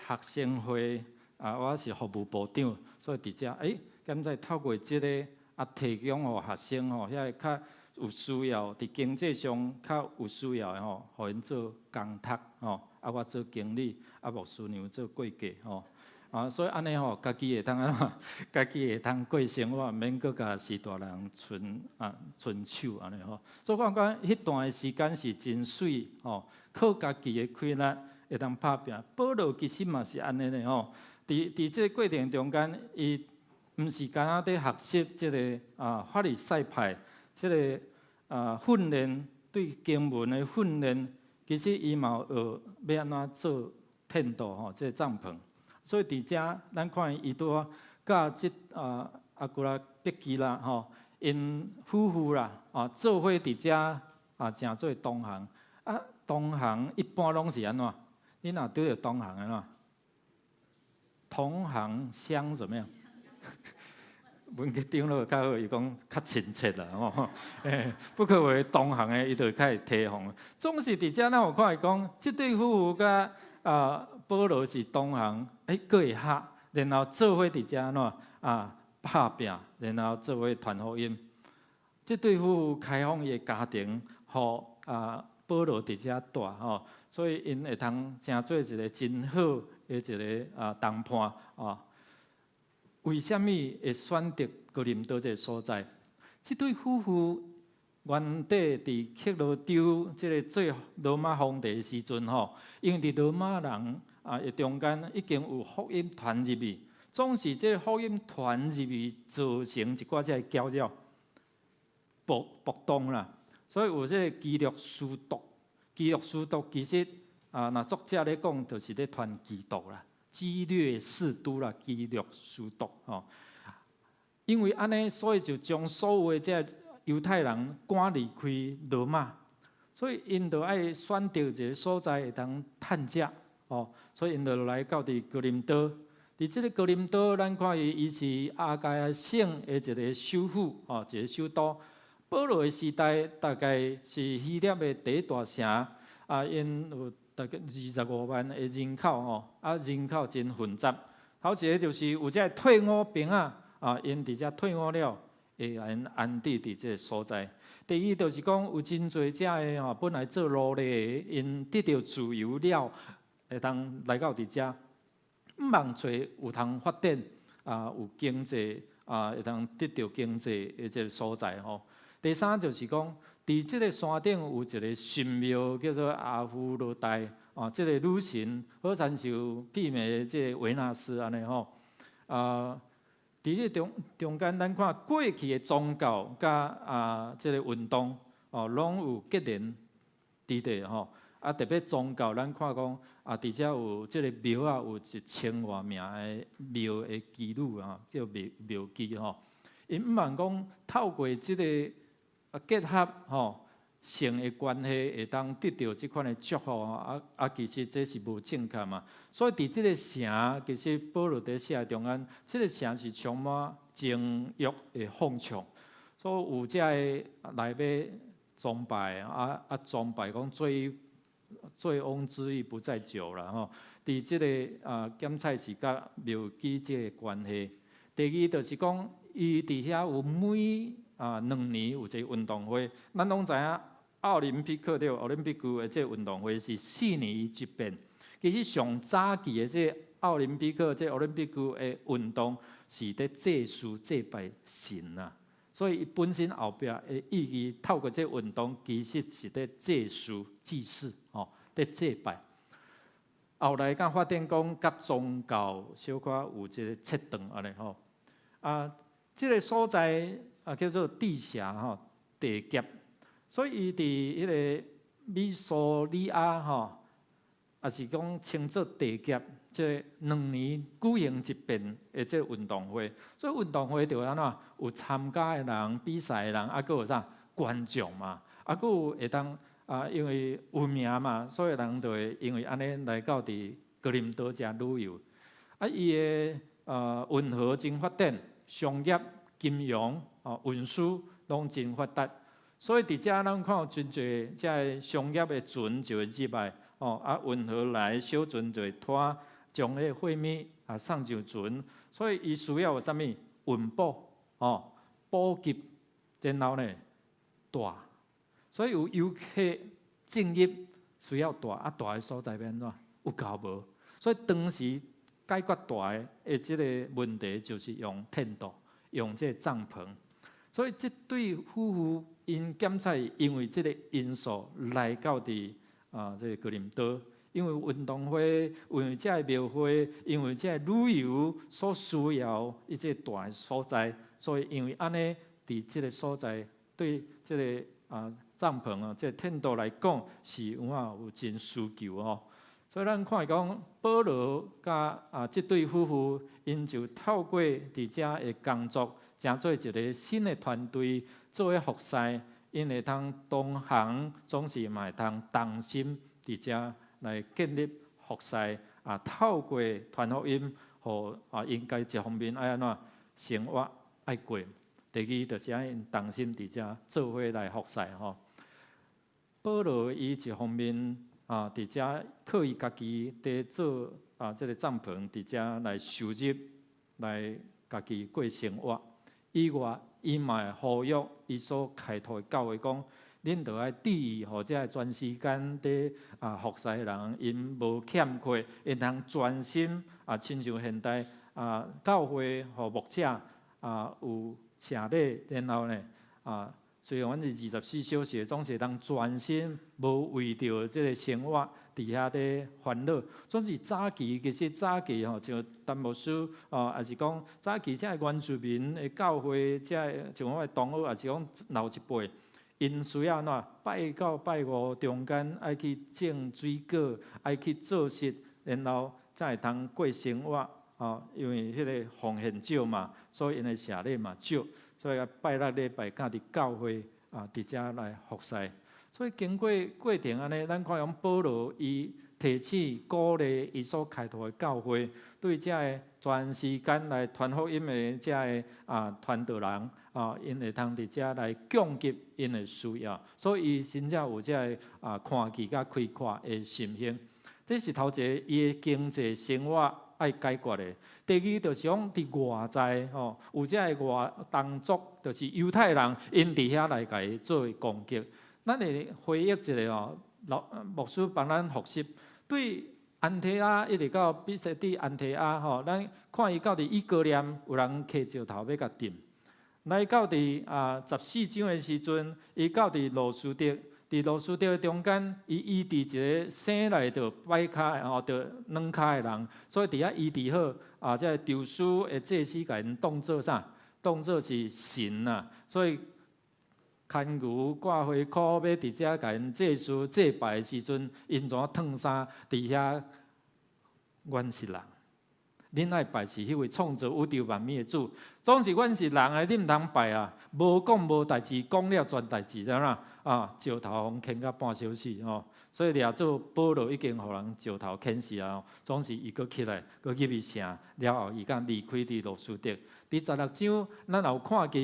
学生会我是服务部长，所以伫遮敢在透过即个提供互学生遐较有需要，伫经济上较有需要的互因做工读我做经理，牧师娘做会计所以安尼家己会当家己会当过生活，免搁甲是大人伸手安尼所以我感觉迄段的时间是真水靠家己的气力会当拍拼。保罗其实嘛是安尼的伫即个过程中间，伊毋是干那伫学习即个法利赛派即个训练对经文的训练，其实伊嘛有学要安怎做天道即个帐篷。所以伫遮咱看伊拄甲即古拉毕基啦因夫妇啦做伙伫遮诚做同行同行一般拢是安怎？你若拄着同行安怎？同行相怎么样？文革长老较好，伊讲较亲切啦不可为同行的，伊就较会提防。总是伫遮咱有看伊讲，即对夫妇甲保罗是同行，佫会合，然后做伙伫遮安怎拍拼，然后做伙传福音。即对夫妇开放伊的家庭，互保罗伫遮住所以因会通成做一个真好的一个同伴为什么会选择哥林多这个所在？这对夫妇原底伫克罗丢这个做罗马皇帝的时阵因为伫罗马人中间已经有福音传入去，总是这个福音传入去造成一寡这个搅扰、暴动啦。所以有这个基督书毒，基督书毒其实若作者咧讲，就是咧传基督啦。激略士都啦，基督书毒因为安尼，所以就将所有的这犹太人赶离开罗马，所以因就爱选择一个所在会当探假所以因就来到伫哥林多。伫即个哥林多，咱看伊是亚该省的一个首府一个首都。保罗的时代大概是希腊的第一大城因有大概25万的人口人口真混杂。头一个就是有这退伍兵因伫遮退伍了，会因安置伫这个所在。第二就是讲有真侪遮的本来做奴隶的，因得到自由了，会当来到伫遮，毋茫找有通发展有经济会当得到经济的这个所在第三就是讲，伫即个山顶有一个神庙，叫做阿芙罗代即个女神，好亲像媲美的即个维纳斯安尼伫即中间，咱看过去的宗教甲即个运动拢有结连伫地特别宗教，咱看讲伫遮有即个庙有1000多名的庙的基女叫庙基因毋茫讲透过即个结合性的关系，会当得到即款的祝福其实这是无正确嘛。所以伫即个城，其实保罗伫写中间，即个城是充满情欲的放纵，所以有遮个来要崇拜崇拜讲醉翁之意不在酒啦伫即个检菜是甲庙基即个关系。第二就是讲，伊伫遐有每2年有一个运动会，咱拢知影奥林匹克奥林匹克的这个运动会是4年一变。其实上早期的这奥林匹克奥林匹克的运动是伫祭祀祭拜神所以本身后壁的意义，透过这运动其实是伫祭祀祭祀伫祭拜。后来甲发展讲甲宗教小可有一个切断安尼这个所在叫做地峡地劫所以伊伫迄个美索里亚吼，也是讲称作地甲，即2年举行一遍的即运动会。所以运动会就安怎有参加的人、比赛的人，啊，佫有啥观众嘛，啊，佫有会当因为有名嘛，所以人就会因为安尼来到伫哥林多遮旅游。啊，伊的运河真发展，商业、金融、运输拢真发达。所以伫遮咱看有真侪遮商业的船就会入来，运河来小船就会拖将迄货物送上船，所以伊需要有啥物运补补给，然后呢大，所以有游客进入需要大大的所在变怎有够无？所以当时解决大的即个问题就是用天道，用这帐篷。所以，这对夫妇因检测，因为这个因素来到伫这个哥林多，因为运动会，因为这个庙会，因为这个旅游所需要一个大的所在，所以因为安尼，伫这个所在对这个帐篷这个天道来讲是有真需求哦。所以咱看讲，保罗甲这对夫妇，因就透过伫遮的工作。成做一个新的团队，做伙服侍，因会当同行，总是嘛会当同心伫遮来建立服侍透过传福音，互应该一方面爱安怎生活爱过，第二就是因同心伫遮做伙来服侍吼。保罗伊一方面伫遮靠伊家己伫做这个帐篷伫遮来收入，来家己过生活。以外，伊嘛会呼吁伊所开拓的教会讲，恁着爱注意，或者全时间伫服侍的人，因无欠缺，因通专心亲像现代教会和牧者有社礼，然后呢虽然阮是24小时，总是当专心，无为着即个生活伫遐咧烦恼。总是早期，其实早期像丹牧师也是讲早期遮原住民的教会，遮像我的同学，也是讲老一辈，因需要拜到拜五中间爱去种水果，爱去做事，然后才会通过生活因为迄个奉献少嘛，所以因的社礼嘛少。所以拜六礼拜甲伫教会伫遮来服侍，所以经过过程安尼，咱看用保罗伊提起鼓励伊所开拓的教会，对遮个全时间来传福音的遮个传道人因会通伫遮来供给因的需要，所以伊真正有遮个看见甲开阔的心胸。这是头一个伊的经济生活爱解决的。第二就是讲伫外在有遮个外动作，就是犹太人因伫遐来甲伊做攻击。咱会回忆一下牧师帮咱复习，对安提阿一直到比西底安提阿咱看伊到伫以哥念有人摕石头要甲钉，来到伫14章的时阵，伊到伫罗斯德。伫罗斯德中间，伊医治一个生来就歹骹就软骹的人，所以伫遐医治好这丢书的祭司甲因当做啥？当做是神啊！所以牵牛挂花裤，要伫遮甲因祭司祭拜的时阵，因怎脱衫伫遐阮是人。恁爱拜是迄位创造宇宙万物的主，总是阮是人啊！你毋通拜啊！无讲无代志，讲了全代志，知影石头互牵到半小时所以掠做保罗已经互人石头牵死啊！总是伊佫起来，佫入去城了后，伊敢离开伫罗斯德。伫16章，咱也有看见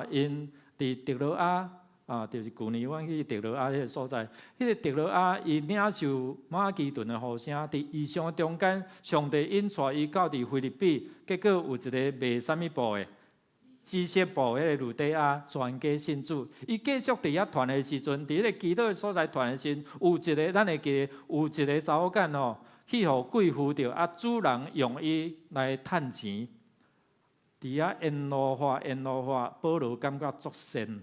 因伫特罗亚。就是旧年阮去特罗亚迄个所在，迄个特罗亚伊领受马其顿的呼声，伫异象中间，上帝引带伊到伫菲律宾，结果有一个卖啥物布的，知识部迄个路底亚全家信主，伊继续伫遐传的时阵，伫迄个基督的所在传的时，有一个咱会记得，有一个查某囝去互贵妇着，主人用伊来趁钱，伫遐沿路化，保罗感觉足神。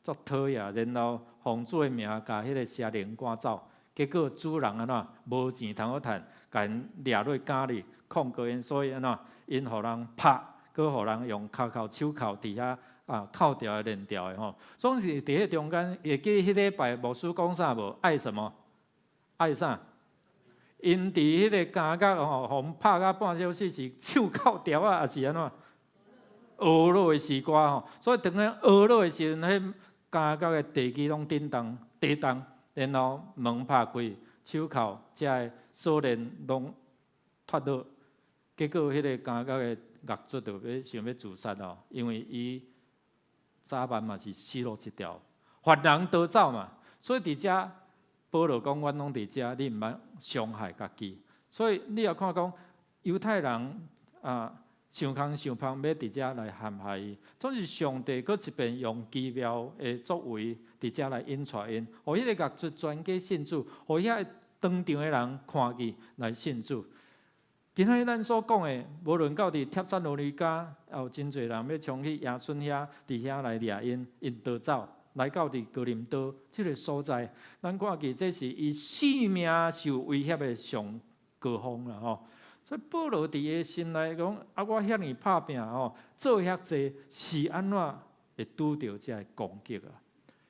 作讨厌，然后奉主的名，甲迄个邪灵赶走。结果主人安怎无钱通好趁，甲因掠落监里，控告因，所以安怎因互人拍，佮互人用骹手铐伫遐靠调的链条的吼。总是伫迄中间，会记迄礼拜牧师讲啥无？爱什么？爱啥？因伫迄个感觉吼，互拍到半小时是手靠调啊，还是安怎？学落的时歌吼，所以当然学落的时阵，迄感觉的地基拢震动、地动，然后门拍开，手靠遮个锁链拢脱落，结果迄个感觉的乐主就要想要自杀哦，因为伊早晚嘛是死路一条，犯人逃走嘛，所以伫遮保罗讲，阮拢伫遮，你毋免伤害家己。所以你也看讲犹太人想空想胖，要伫遮来陷害伊，总是上帝搁一遍用奇妙的作为伫遮来引带因，互迄个乐主全家信主，互遐当场的人看见来信主。今仔日咱所讲的，无论到伫帖撒罗尼迦，也有真侪人要冲去亚顺遐，伫遐来掠因逃走，来到伫哥林多即个所在，咱看见这是伊性命受威胁的上高峰啦吼。所以保罗伫伊心内讲，我遐尼拍拼吼，做遐济是安怎会拄着遮个攻击啊？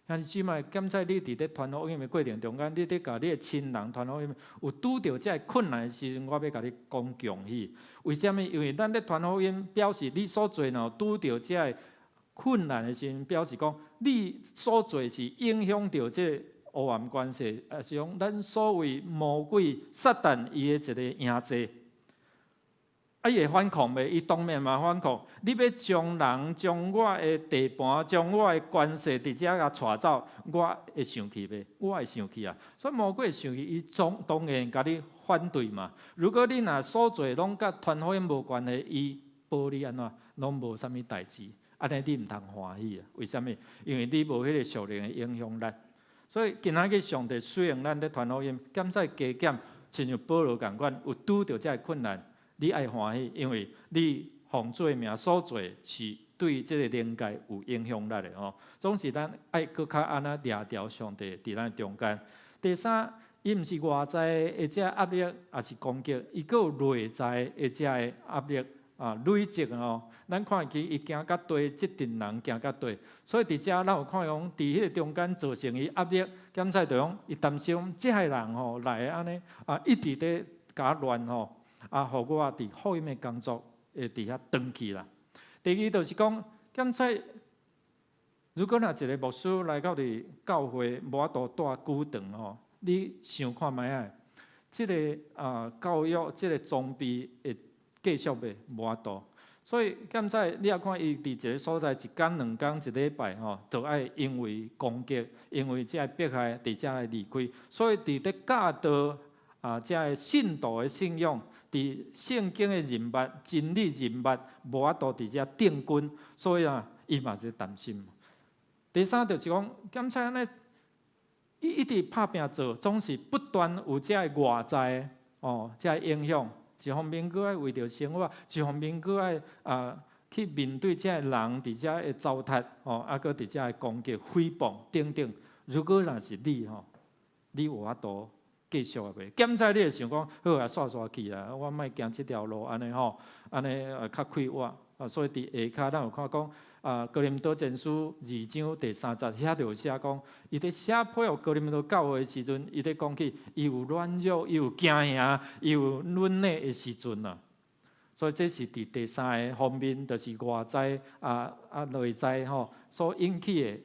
但是即摆检测你伫咧传福音的过程中间，你伫甲你的亲人传福音，有拄着遮个困难的时阵，我要甲你讲强喜。为什么？因为咱咧传福音，表示你所做若拄着遮个困难的时阵，表示讲你所做是影响到即个黑暗关系，也是讲咱所谓魔鬼撒旦伊的一个影子。伊会反抗袂？伊当面嘛反抗。你要将人、将我的地盘、将我的关系伫遮甲带走，我会生气袂？我会生气啊！所以魔鬼会生气，伊当然甲你反对嘛。如果你若所做拢甲传福音无关系，伊保你安怎拢无啥物代志，安尼你毋通欢喜啊？为什么？因为你无迄个属灵的影响力。所以今仔日上帝虽然咱咧传福音，检测加减，亲像保罗共款，有拄着遮个困难。你爱欢喜，因为你奉做名所做是对这个灵界有影响力的哦。总是咱爱搁较安那掠调上帝伫咱中间。第三，伊毋是外在的遮压力，也是攻击，伊搁有内在的遮个压力累积哦。咱看见伊行到底，即阵人行到底，所以伫遮咱有看讲，伫迄个中间造成伊压力，检测着讲伊担心即个人吼来安尼一直咧甲乱吼。互我伫福音的工作会伫遐断去啦。第二就是讲，检测如果若一个牧师来到伫教会，无法度带久长吼，你想看觅啊？即个教育，即个装备会继续袂？无法度。所以检测你也看伊伫一个所在，一天两天一礼拜吼，就爱因为攻击，因为即个迫害伫遮来离开，所以伫咧教导遮个信徒的信仰。伫圣经的人物、真理人物，无法度伫遮定军，所以伊嘛是担心。第三就是讲，检测安尼，伊一直拍拼做，总是不断有遮个外在遮个影响。一方面佫爱为着生活，一方面佫爱去面对遮个人伫遮的糟蹋，佫伫遮的攻击、诽谤等等。如果若是你你有法度？继续啊袂，检测你会想讲，好啊，刷刷去啊，我莫行即条路，安尼安尼较快活所以伫下骹咱有看讲，哥林多前书2章第30，遐就有写讲，伊伫写配合哥林多教会的时阵，伊伫讲起，伊有软弱，伊有惊吓，伊有软弱的时阵啊。所以这是伫第三个方面，就是外在内在所引起的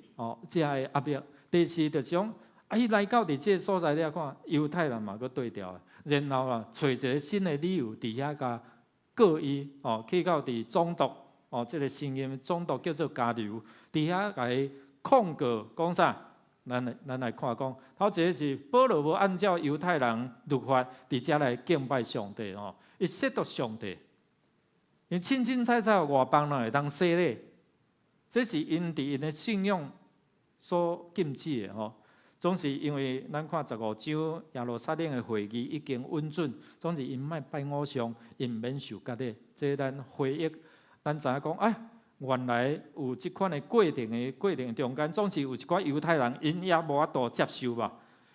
遮个压力。第四就是讲。伊来到伫即个所在，你看犹太人嘛，佫对调，然后找一个新的理由伫遐甲告伊去到伫总督即个新任总督叫做加流，伫遐甲伊控告讲啥？咱来看讲，头一个是保罗无按照犹太人律法伫遮来敬拜上帝伊亵渎上帝，因清清彩彩外邦人会当洗礼，这是因伫因的信仰所禁止的总是因为咱看15章耶路撒冷的会议已经稳准，总是因莫拜偶像，因免受割礼。这咱回忆，咱知影讲，原来有即款的过程中间，总是有一寡犹太人，因也无法度接受吧，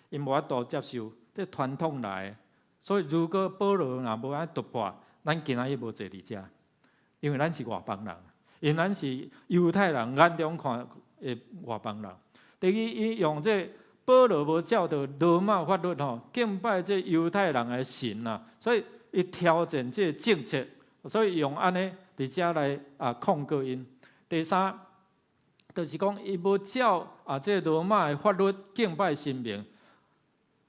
因无法度接受，这传统来的。所以如果保罗若无安突破，咱今仔日无坐伫遮，因为咱是外邦人。因咱是犹太人眼中看的外邦人。第二，伊用这保罗无照着罗马法律敬拜这犹太人的神啊，所以伊挑战这政策，所以用安尼伫遮来控告因。第三，就是讲伊无照这罗马的法律敬拜神明。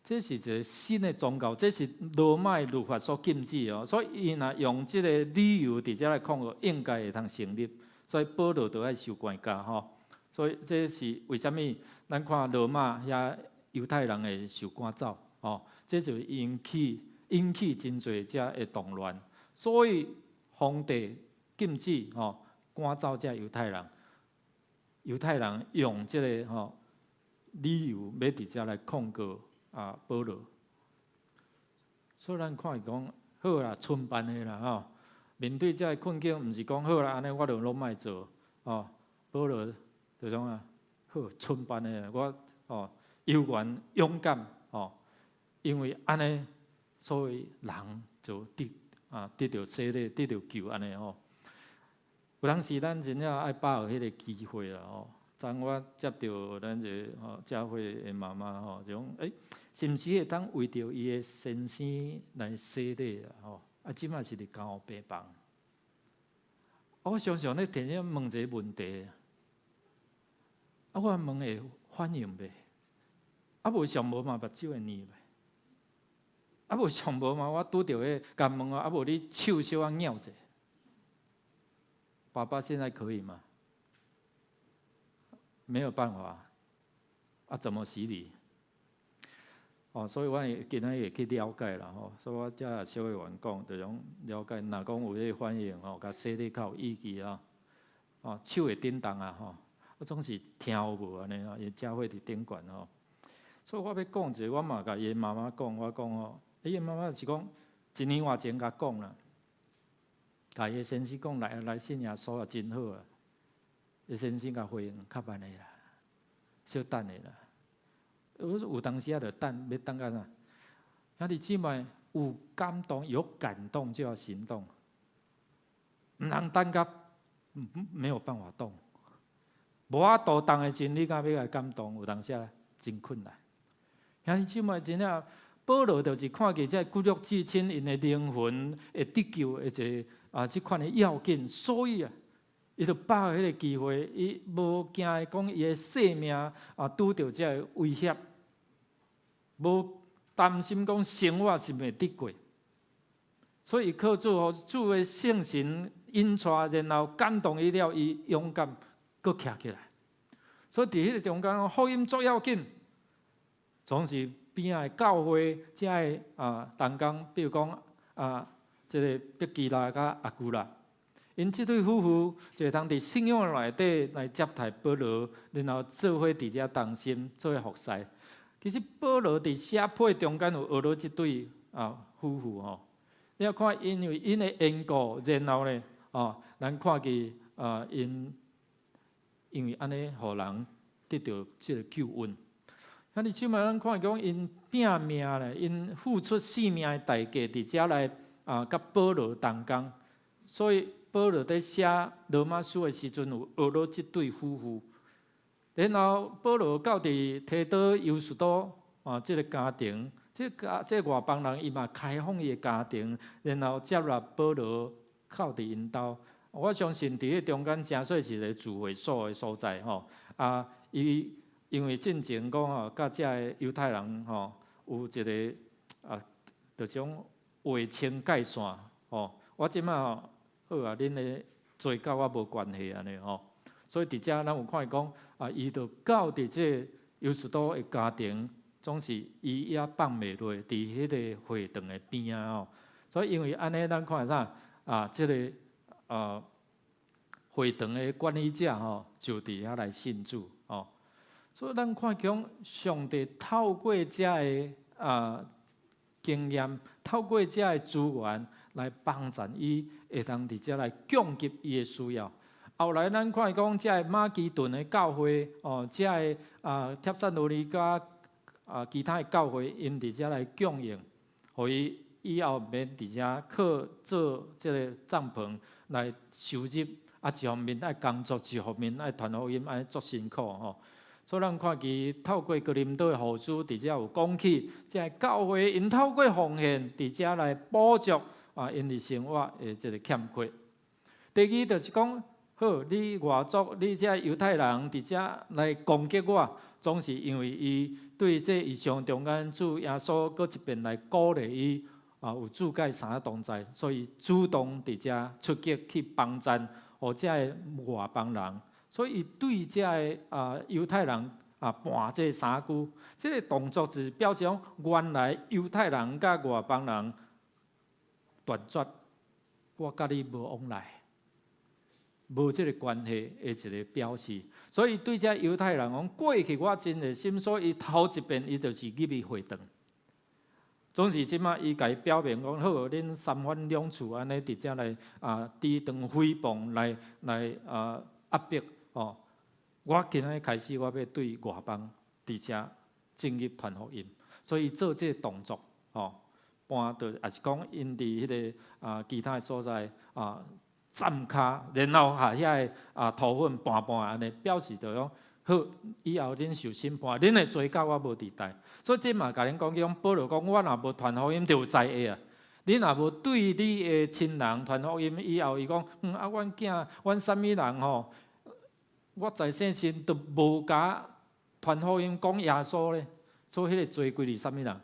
这是一个新的宗教，这是罗马律法所禁止的，所以伊若用这个理由伫遮来控告，应该会通成立。所以保罗就爱受关押吼。所以这是为什么？咱看罗马遐犹太人会受赶走哦，这就引起真侪遮的动乱。所以皇帝禁止赶走遮犹太人。犹太人用这个理由要伫遮来控告。保罗，所以咱看伊讲好啦，村办的啦吼。面对这困境，毋是讲好啦，安尼我就拢莫做哦。保罗就讲好，村办的我悠然勇敢因为安尼，所以人就得到洗礼，得到救安尼有当时咱真正爱把握迄个机会啦昨我接到咱一个教会的妈妈就讲是毋是会当为着伊的先生来洗礼啦即马是伫监护病房。我常常咧提醒问一个问题，我问会反应袂？无上无嘛目睭会念袂？无上无嘛我拄着迄甲问无你手小可拗者？爸爸现在可以吗？没有办法，怎么洗礼？所以我今仔会去了解啦所以我才小会员讲，就讲了解，若讲有迄反应甲洗礼较有意义手会震动我总是听有无安尼因教会伫顶悬所以我要讲一个，我嘛甲伊妈妈讲，我讲伊妈妈是讲1年外前甲讲啦，甲伊先生讲来信耶稣真好啊。伊先生甲回应较慢的啦，小等的啦。有当时就等，要等到啥？你姊妹有感动，有感动就要行动，唔通等到没有办法动。无法度动的时，你敢要来感动？有当时真困难。兄弟姊妹，真正保罗就是看见这骨肉至亲，因的灵魂会得救的一个这款的要紧，所以伊就把握迄个机会，伊无惊讲伊的性命拄着这威胁，无担心讲生活是袂得过，所以靠主的圣神引带，然后感动伊了，伊勇敢搁徛起来。所以伫迄个中间，福音足要紧，总是边仔的教会，遮的同工，比如讲这个毕基拉甲阿古拉。因这对夫妇就会当伫信仰内底来接待保罗，然后做伙伫遮同心，做伙服侍。其实保罗伫写配中间有学到这对夫妇你要看，因为因的缘故，然后呢咱看见因为安尼，互人得到这个救恩。你即摆咱看讲，因拼命咧，因付出性命的代价，伫遮来甲保罗同工，所以。保罗在写罗马书的时阵，有学到这对夫妇。然后保罗到伫提到犹士多这个家庭，这外邦人伊嘛开放伊的家庭，然后接纳保罗靠伫因兜。我相信伫迄中间真算是一个聚会所的所在伊因为进前讲甲遮个犹太人有一个就种划清界线我即摆好恁的做甲我无关系安尼所以伫遮咱有看伊讲伊就到伫这犹士多的家庭，总是伊也放袂落，伫迄个会堂的边所以因为安尼，咱看啥这个会堂的管理者就伫遐来信主所以咱看讲上帝透过遮的经验，透过遮的资源来帮助伊，会当伫遮来供给伊的需要。后来咱看讲，遮个马其顿的教会遮个帖撒罗尼迦其他的教会，因伫遮来供应，互伊以后免伫遮靠做即个帐篷来收入啊，一方面爱工作，一方面爱传福音，爱足辛苦吼。所以咱看其透过哥林多的后书，伫遮有讲起，即个教会因透过奉献，伫遮来补足因伫生活的即个欠缺。第二就是讲，好，你外族，你遮犹太人伫遮来攻击我，总是因为伊对这异象中间主耶稣搁一遍来鼓励伊有主介三同在，所以主动伫遮出击去帮赞，或遮的外邦人，所以伊对遮的犹太人判这三句，这个动作就是表示讲，原来犹太人甲外邦人断绝，我甲你无往来。无即个关系的一个表示，所以对遮犹太人讲，过去我真热心，所以头一遍伊就是入去会堂。总是即马伊家表明讲，好，恁三番两次安尼伫遮来抵挡诽谤，来压迫哦。我今仔开始，我要对外邦伫遮正入传福音，所以做这个动作哦，搬到也是讲因伫迄个其他所在站卡，然后下遐个土粉拌安尼，表示着讲好，以后恁受审判，恁的罪甲我无伫代。所以这嘛甲恁讲，讲保罗讲，我若无传福音，就有灾厄啊！恁若无对你的亲人传福音，以后伊讲，阮囝，阮啥物人吼，我在生前都无甲传福音讲耶稣咧，所以迄个罪归伫啥物人？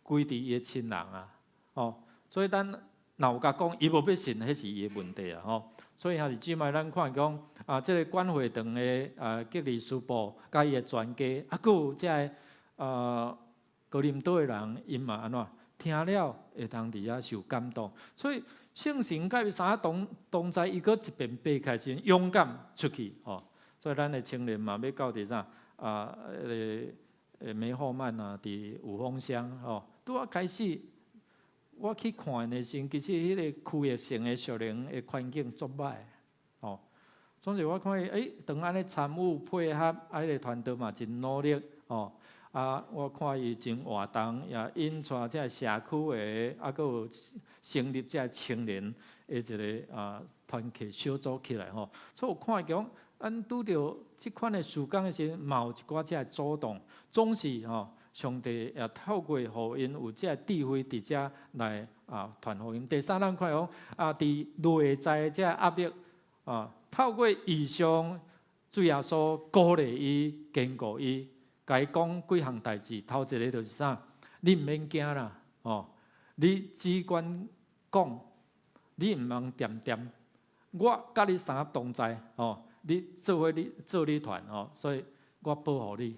归伫伊的亲人啊！哦，所以咱若有甲讲，伊无要信，迄是伊的问题啊！吼，所以还是即摆咱看讲即个管会堂的吉利师部甲伊的全家，佫有即个哥林多的人，因嘛安怎听了会当伫遐受感动，所以圣神甲伊三同在，伊佫一遍爬开始勇敢出去吼。所以咱的青年嘛要到伫啥梅后曼伫五峰乡吼，拄啊开始。我去看的时，其实迄个区的城的属灵的环境足歹，哦。总是我看伊，当安尼参与配合，迄个团队嘛真努力，哦。我看伊真活动，也引带即个社区的，佫有成立即个青年的一个团体小组起来，吼。所以有看讲，咱拄着即款的事工的时，嘛有一寡即个主动，总是吼。上帝也透过互因有即个智慧伫遮来传福音。第三，咱看讲伫内在即个压力透过异象，主耶稣鼓励伊、坚固伊，甲伊讲几项代志。头一个就是啥？你毋免惊啦，你只管讲，你毋通点，我甲你三同在，你做你团，所以我保护你，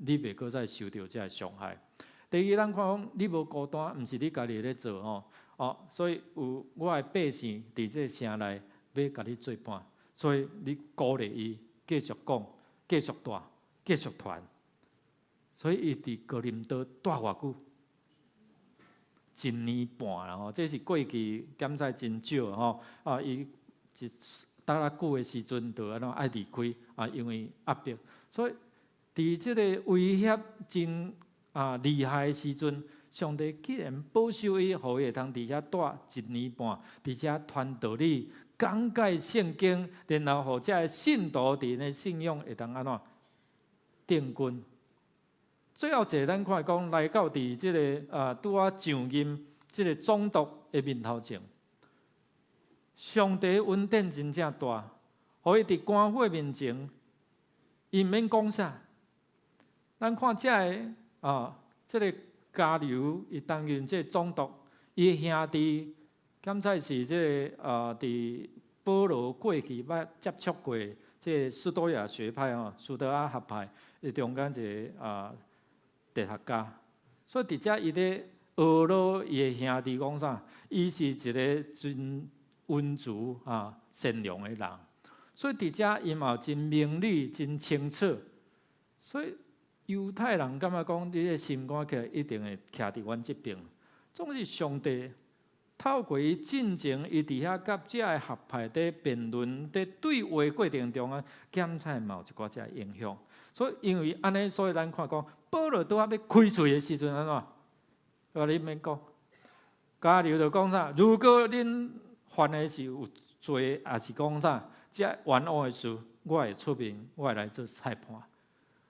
你袂搁再受到这个伤害。第二，咱看讲你无孤单，毋是你家己咧做所以有我的百姓伫这城内要甲你作伴，所以你鼓励伊继续讲、继续带、继续传。所以伊伫哥林多带偌久？1年半啦这是过去检查真少伊一待啊久的时阵，就安怎爱离开因为压迫，所以。伫即个威胁真厉害的时阵，上帝既然保守伊，互伊会通伫遐待1年半，伫遮传道理、讲解圣经，然后互遮个信徒伫呢信仰会通安怎定根。最后一个，咱看讲来到伫即个拄啊上任即个总督的面头前，上帝恩典真正大，互伊伫官会面前，伊毋免讲啥。咱看遮个即个加流，伊担任即个总督，伊兄弟检测是即个伫保罗过去捌接触过即个斯多亚学派斯多亚学派的中间一个哲学家，所以伫遮伊咧学罗伊的兄弟讲啥？伊是一个真温柔善良的人，所以伫遮伊嘛真明理、真清楚，所以。犹太人感觉讲，你的心肝起来一定会徛伫阮这边。总是上帝透过伊进前，伊伫遐甲遮个学派伫辩论、伫对话过程中检测嘛有一寡遮影响。所以因为安尼，所以咱看讲，保罗拄仔要开喙的时阵安怎？我你免讲，加流就讲啥？如果恁犯的是有做，也是讲啥，这冤枉的事，我会出面，我会来做裁判。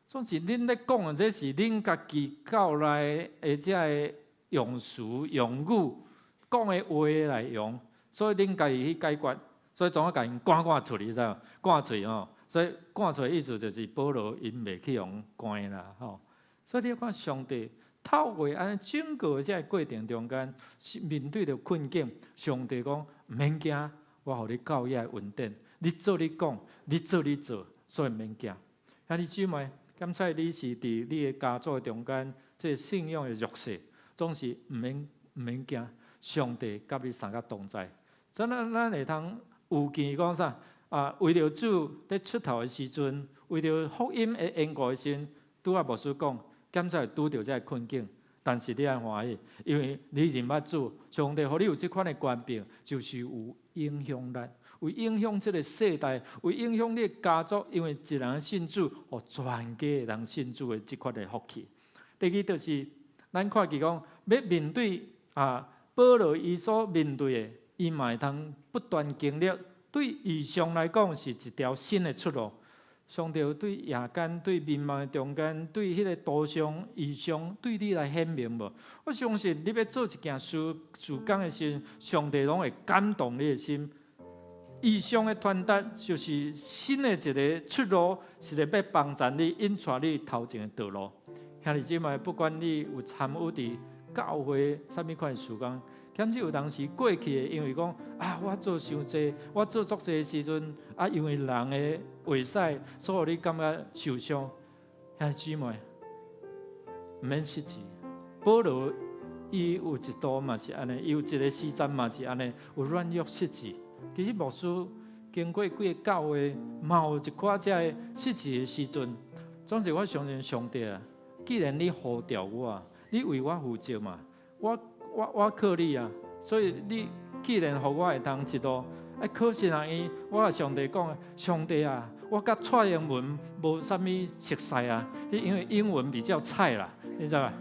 总是恁咧讲的，这是恁家己教来的这个用词用语讲的话来用，所以恁家己去解决。所以总要甲因赶出去，你知无？赶出去吼，所以赶出去意思就是保罗因袂去用关啦吼。所以你看上帝透过安尼整个这个过程中间，面对着困境，上帝讲毋免惊，我互你教业稳定，你做你讲，你做你做，所以毋免惊。兄弟姊妹，感谢你是伫你的家族中间，这信仰的弱势，总是毋免惊，上帝甲你三个同在。所以咱会通。有见讲啥啊？为了主咧出头的时阵，为了福音的缘故的时阵，拄啊牧师讲，检查拄着这个困境，但是你爱欢喜，因为你认捌主，上帝互你有这款的权柄，就是有影响力，有影响这个世代，有影响你的家族，因为一人信主，互全家的人信主的这款的福气。第二就是咱看见讲，要面对保罗伊所面对的。伊嘛会通不断经历，对异象来讲是一条新的出路。上帝对夜间、对迷茫的中间、对迄个图像、异象，对你来显明无？我相信你要做一件事工的时候，上帝拢会感动你的心。异象的传达就是新的一个出路，是要帮助你引带你头前的道路。兄弟姊妹，不管你有参与伫教会啥物款的事工。甚至有当时过去的，因为讲我做伤济，我做作济的时阵，因为人的话使，所以你感觉受伤。兄弟姊妹，毋免失志。保罗伊有一度嘛是安尼，伊有一个时阵嘛是安尼，有软弱失志。其实牧师经过几个教会，嘛有一寡遮个失志的时阵，总是我相信上帝啊，既然你呼召我，你为我负责嘛，我靠你啊！所以你既然互我会当一路，可是我甲上帝讲，上帝啊，我甲蔡英文无啥物熟悉啊，因为英文比较菜啦，你知道吧？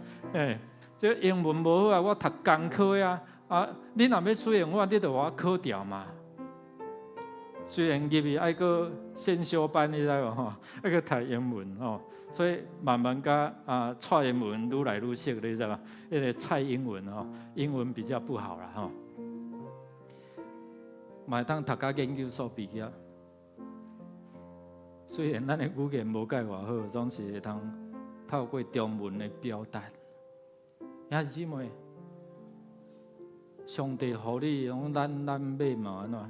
这英文无好啊，我读工科啊，你若要使用我，你就我考掉嘛。虽然入去爱个先修班，你知无吼？爱个读英文吼。所以慢慢甲蔡英文愈来愈熟，你知道吗？那个蔡英文哦，英文比较不好啦吼。嘛当读到研究所毕业，虽然咱的语言无介偌好，总是会通透过中文的表达。兄弟姊妹，上帝互你用咱马嘛安怎？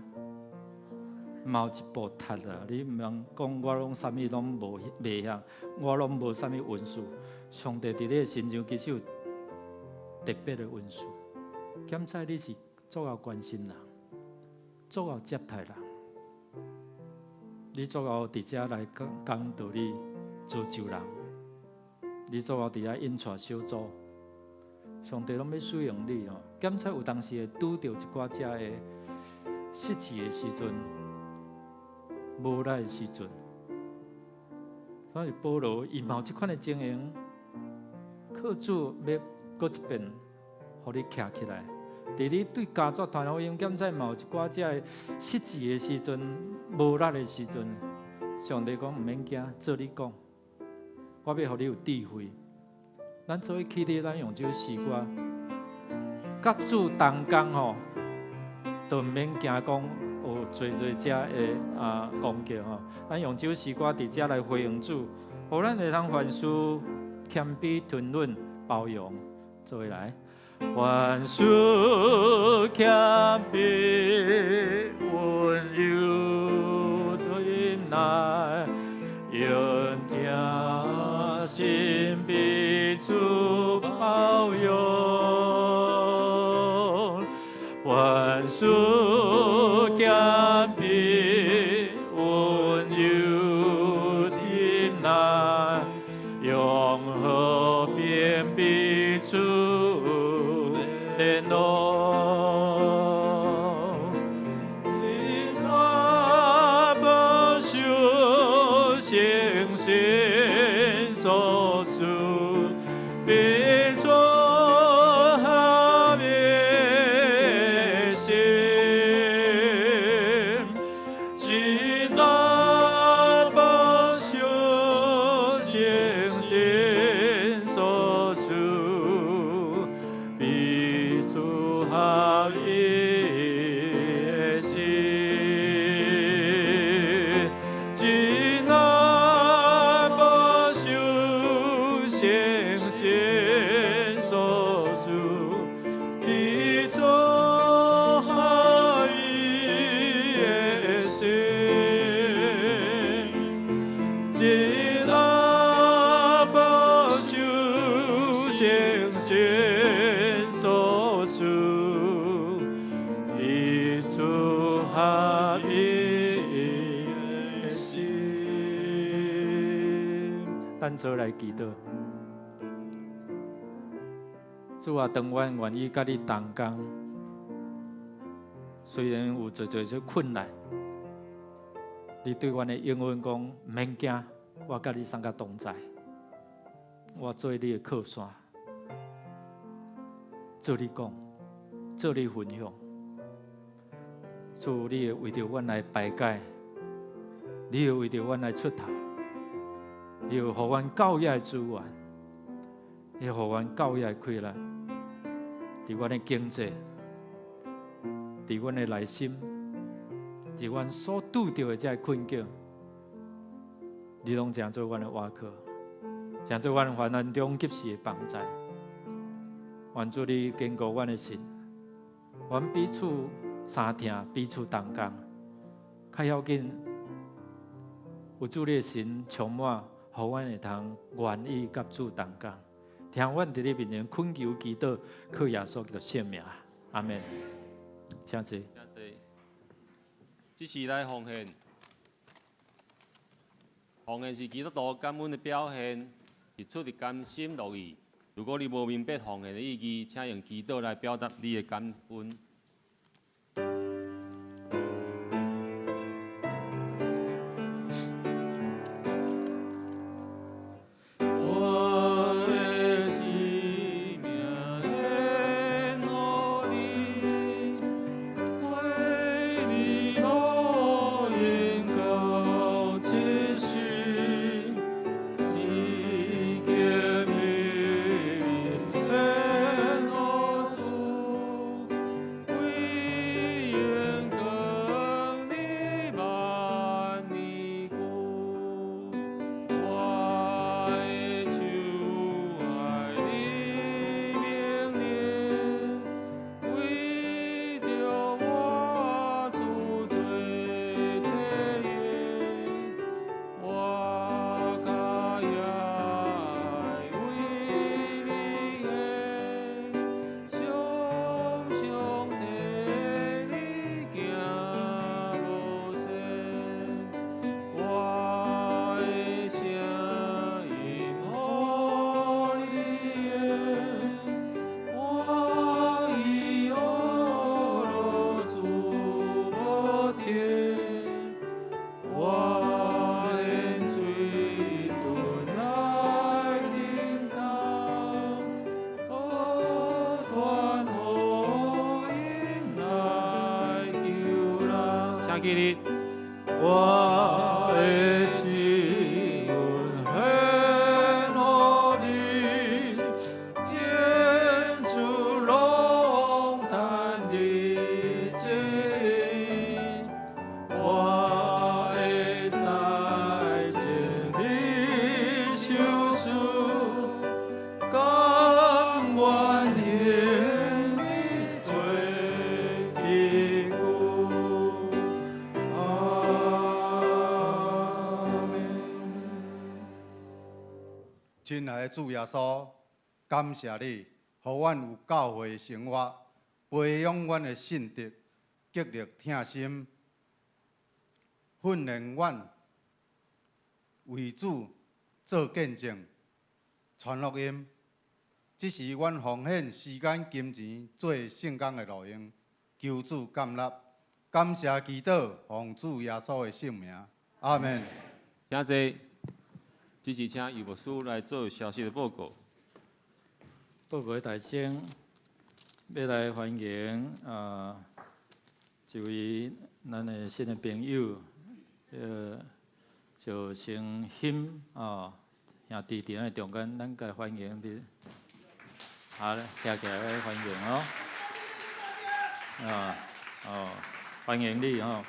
嘛有一部读啊！你毋通讲我拢啥物拢袂晓，我拢无啥物文书。上帝伫你的身上其实有特别的文书。检查你是足够关心人，足够接待人，你足够伫遮来讲道理、造就人，你足够伫遐引带小组。上帝拢要使用你哦。检查有当时会拄着一寡遮的失志的时阵。无力的时阵，所以保罗伊嘛有这款的经营，靠主要搁一遍，互你徛起来。伫你对家族团伙因检查嘛有一寡只失志的时阵、无力的时阵，上帝讲毋免惊，做你讲，我要互你有智慧。咱做伙起立，咱用这首诗歌，甲主同工吼，都毋免惊讲。有做遮的讲叫吼，咱用这首诗歌伫遮来回应主，互咱会通凡事谦卑吞忍包容，做伙来。凡事谦卑温柔忍耐，用诚心彼此包容，凡事。谦卑温柔忍耐，用和平彼此联络，忍耐不受诚心所属，彼此。咱做来祈祷。主啊，当阮愿意甲你同工，虽然有做困难，你对阮的应允讲，毋免惊，我甲你相甲同在，我做你的靠山，做你讲，做你分享。主，你会为着阮来排解，你会为着阮来出头，你会予阮教育的资源，你会予阮教育的困难，伫阮的经济，伫阮的内心，伫阮所拄着的这困境，你拢成做阮的倚靠，成做阮患难中及时的帮助。愿主你坚固阮的心，阮彼此相听，彼此同工，较要紧有主你的心充满，互阮会通愿意甲主同工，听阮伫你面前恳求祈祷，靠耶稣基督圣名，阿门。请坐。这是来奉献，奉献是基督徒感恩的表现，是出于甘心乐意。如果你无明白奉献的意义，请用祈祷来表达你的感恩。今日我的亲吻很努力，演出龙潭的接引，我会在这里修书，甘愿愿你做屁股。亲爱的主耶稣，感谢你，互阮有教会生活，培养阮的信德，激励听心，训练阮为主做见证，传福音。这是阮奉献时间、金钱做圣工的路用，求主感纳，感谢祈祷，奉主耶稣的圣名，阿门。请坐。这是请余牧师来做消息的报告。报告的大声，要来欢迎一位咱的新的朋友，就成兴兄弟伫咱中间，咱该欢迎你。好，站起来欢迎哦。欢迎你哦。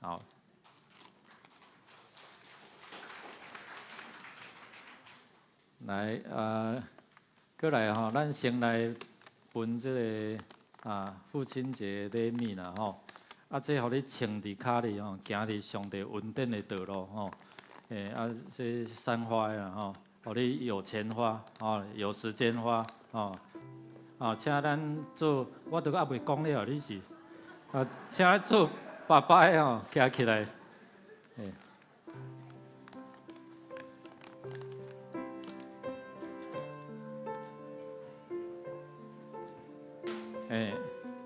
好。来过来吼，咱先来分这个父亲节礼物啦吼。这互你穿伫骹里吼，行伫上帝恩典的道路吼。这三花呀吼，互你有钱花有时间花请咱做，我都还袂讲了，你是请做爸爸的吼，站起来。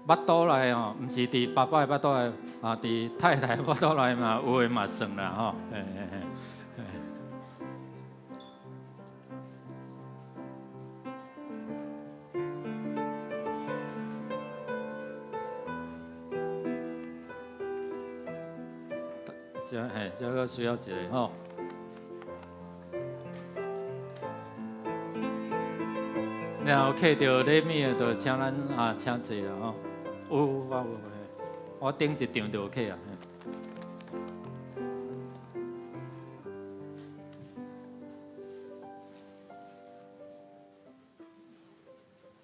巴肚内吼，毋是伫爸爸的巴肚内，伫太太的巴肚内嘛，有诶嘛算啦吼。这个需要一个吼。然后客到礼物的，就请咱请坐啦吼。我顶一场就有客啊。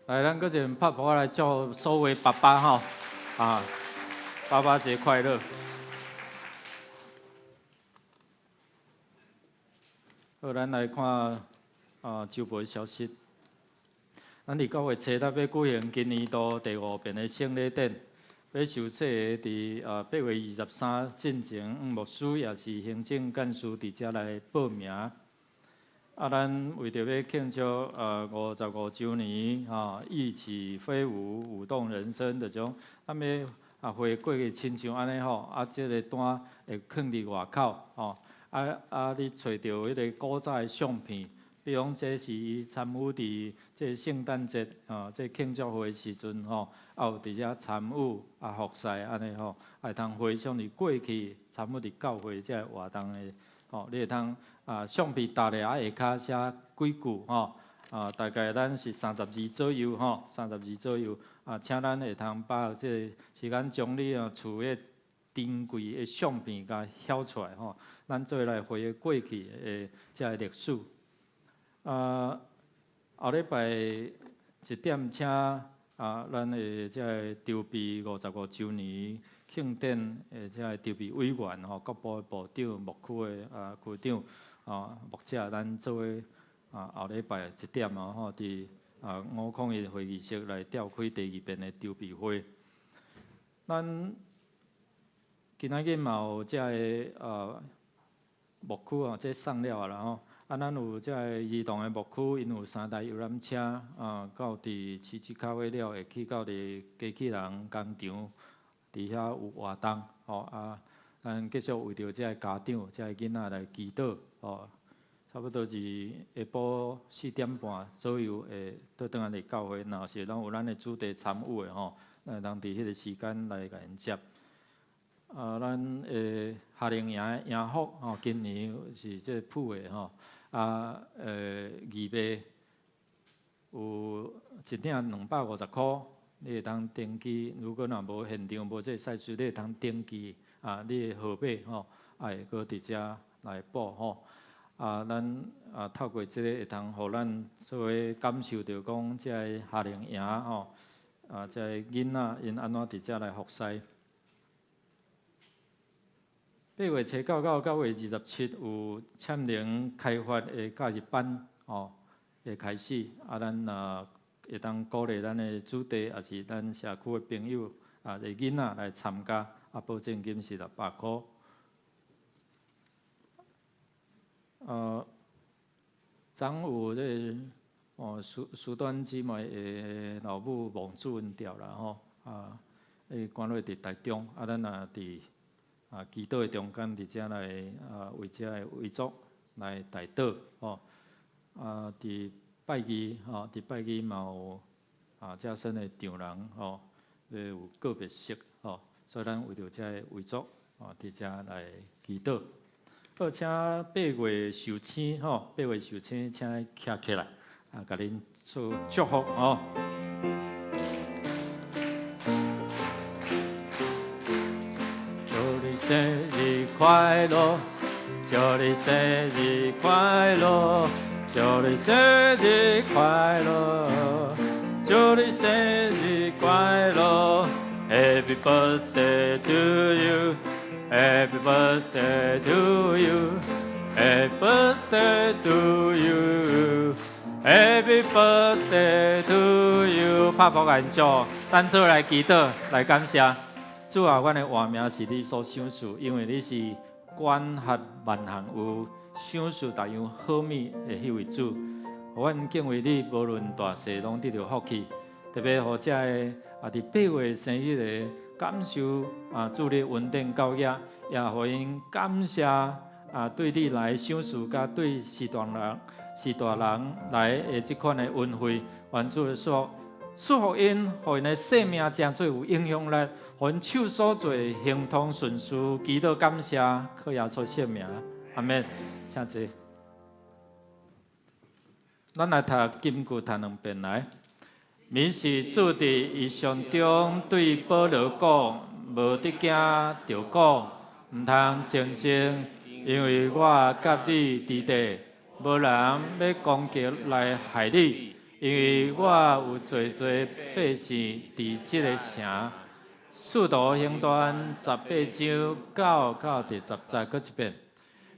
来，咱搁一拍鼓来祝所有爸爸吼，爸爸节快乐。好，咱来看周报消息。咱伫9月7日要举行今年度第5遍的圣礼典，要受洗伫8月23进前，牧师也是行政干事伫遮来报名。咱为着要庆祝55周年意起飞舞，舞动人生的种，咱要回过去亲像安尼吼，即个单会放伫外口吼。你找到迄个古早的相片，比如讲这是伊参与伫这圣诞节这庆祝会的时阵吼，也有伫遮参与服侍安尼吼，会通回想伫过去参与伫教会这个活动的吼，你会通相片搭咧下骹写几句吼，大概咱是32左右吼，32左右请咱会通把这时间将你厝的珍贵的相片甲翕出来吼，咱做来回忆过去的这个历史。后礼拜1点请咱的这个筹备55周年庆典的这个筹备委员吼，国部的部长、牧区的区长牧者，咱做伙后礼拜1点吼，伫501会议室来召开第2遍的筹备会。咱今仔日嘛有这个牧区这送了啦吼。咱有这个移动的牧区，因有3台游览车到伫市区口尾了，会去到伫机器人工厂，伫遐有活动吼咱继续为着这个家长、这个囡仔来祈祷差不多是下晡4点半左右会倒转来教会，若是咱有咱的主题参与的吼，咱会当伫迄个时间来甲因接。咱夏令营营服今年是这普的吼，2月有一顶250块，你会当登记。如果若无现场无这赛事，你会当登记你的号码吼，会搁伫遮来报吼。咱透过这个会通，互咱做伙感受到讲这个夏令营吼，这个囡仔因安怎伫遮来服侍。8月7到9月27有签名开发的假日班会开始，咱会当鼓励咱的子弟，也是咱社区的朋友个囡仔来参加，保证金是600块。昨有这苏端姊妹的老母王主任调啦吼，关落伫台中，咱也伫祈祷的中间，伫遮来为遮的遗族来代祷吼。伫拜二伫拜二嘛有遮身的长人吼，有个别式吼，所以咱为着遮的遗族伫遮来祈祷。好，请8月寿星吼，8月寿星请徛起来甲恁做祝福吼。生日快乐，祝你生日快乐，祝你生日快乐，祝你生日快乐 ，Happy birthday to you, Happy birthday to you, Happy birthday to you, Happy birthday to you。拍鼓眼祝，咱做来祈祷，来感谢。主啊，阮的活命是你所赏赐，因为你是管辖万项有赏赐逐样好物的迄位主。阮敬畏你，无论大小拢得到福气。特别互遮个伫8月生日的感受主日稳定教业，也互因感谢对你来赏赐，甲对是大人来的即款的恩惠，愿主说祝福因，互因的生命真最有影响力，互因手所做行通顺遂，祈祷感谢，靠耶稣圣名，阿门。请坐。咱来读金句，读2遍来。民是主伫异象中对保罗讲，无得惊着讲，毋通静静，因为我甲你伫地，无人要攻击来害你，因为我有侪侪百姓伫即个城。使徒行传18章9到第10节，搁一遍。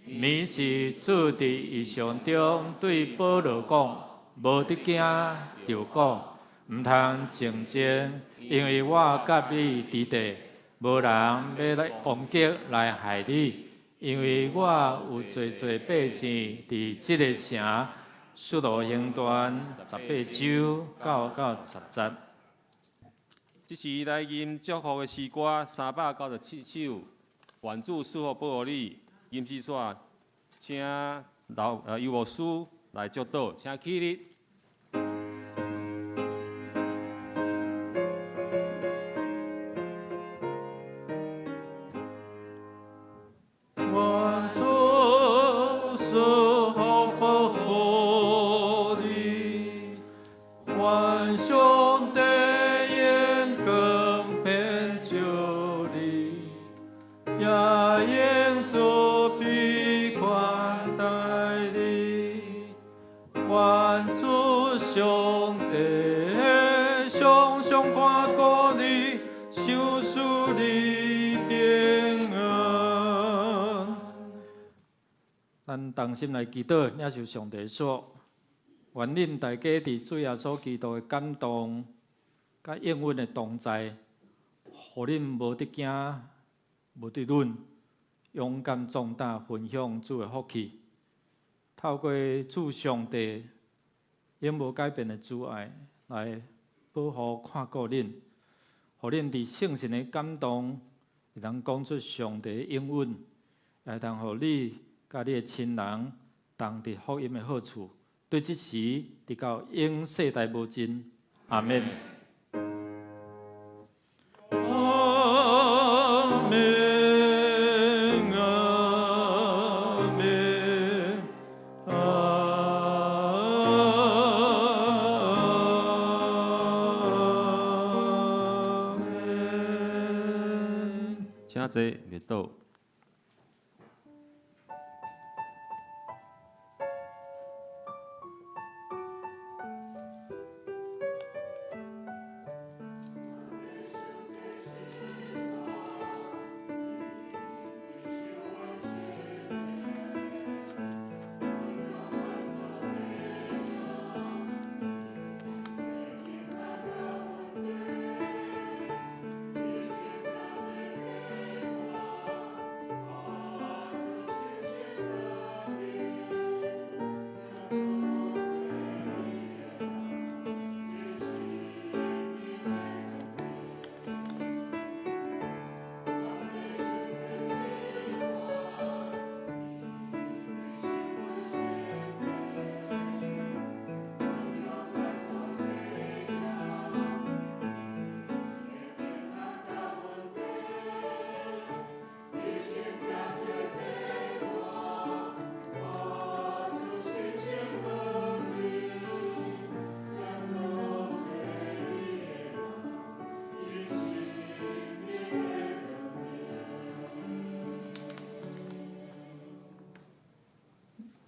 民是主伫异象中对保罗讲，无得惊着讲。毋通静静，因为我甲你伫地，无人要来攻击来害你，因为我有侪侪百姓伫即个城。使徒行传18章9到10节。这是来吟祝福的诗歌397首，愿主赐福保护你。吟诗煞，请游牧师来祝祷，请起立。咱同心来祈祷，领受上帝说，愿恁大家伫主耶稣基督的感动、甲应允的同在，互恁无得惊、无得论，勇敢壮大，分享主的福气。透过主上帝永无改变的主爱，来保护看顾恁，互恁伫圣神的感动，会通讲出上帝的应允，也会通互你甲你的亲人同伫福音的好处，对即时直到永世代无尽。阿免。阿免，阿免，阿免。请坐，列倒。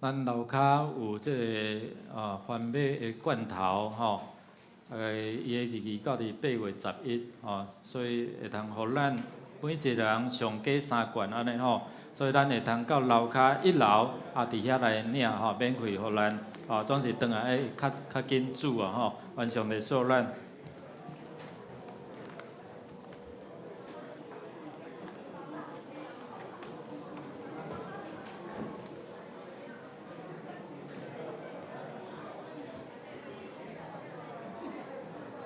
咱楼骹有即个番麦的罐头吼，伊的日期到伫8月11吼，所以会通互咱每一个人上加3罐安尼吼，所以咱会通到楼骹1楼伫遐来领吼，免费互咱总是转来较紧煮吼，愿上帝祝咱。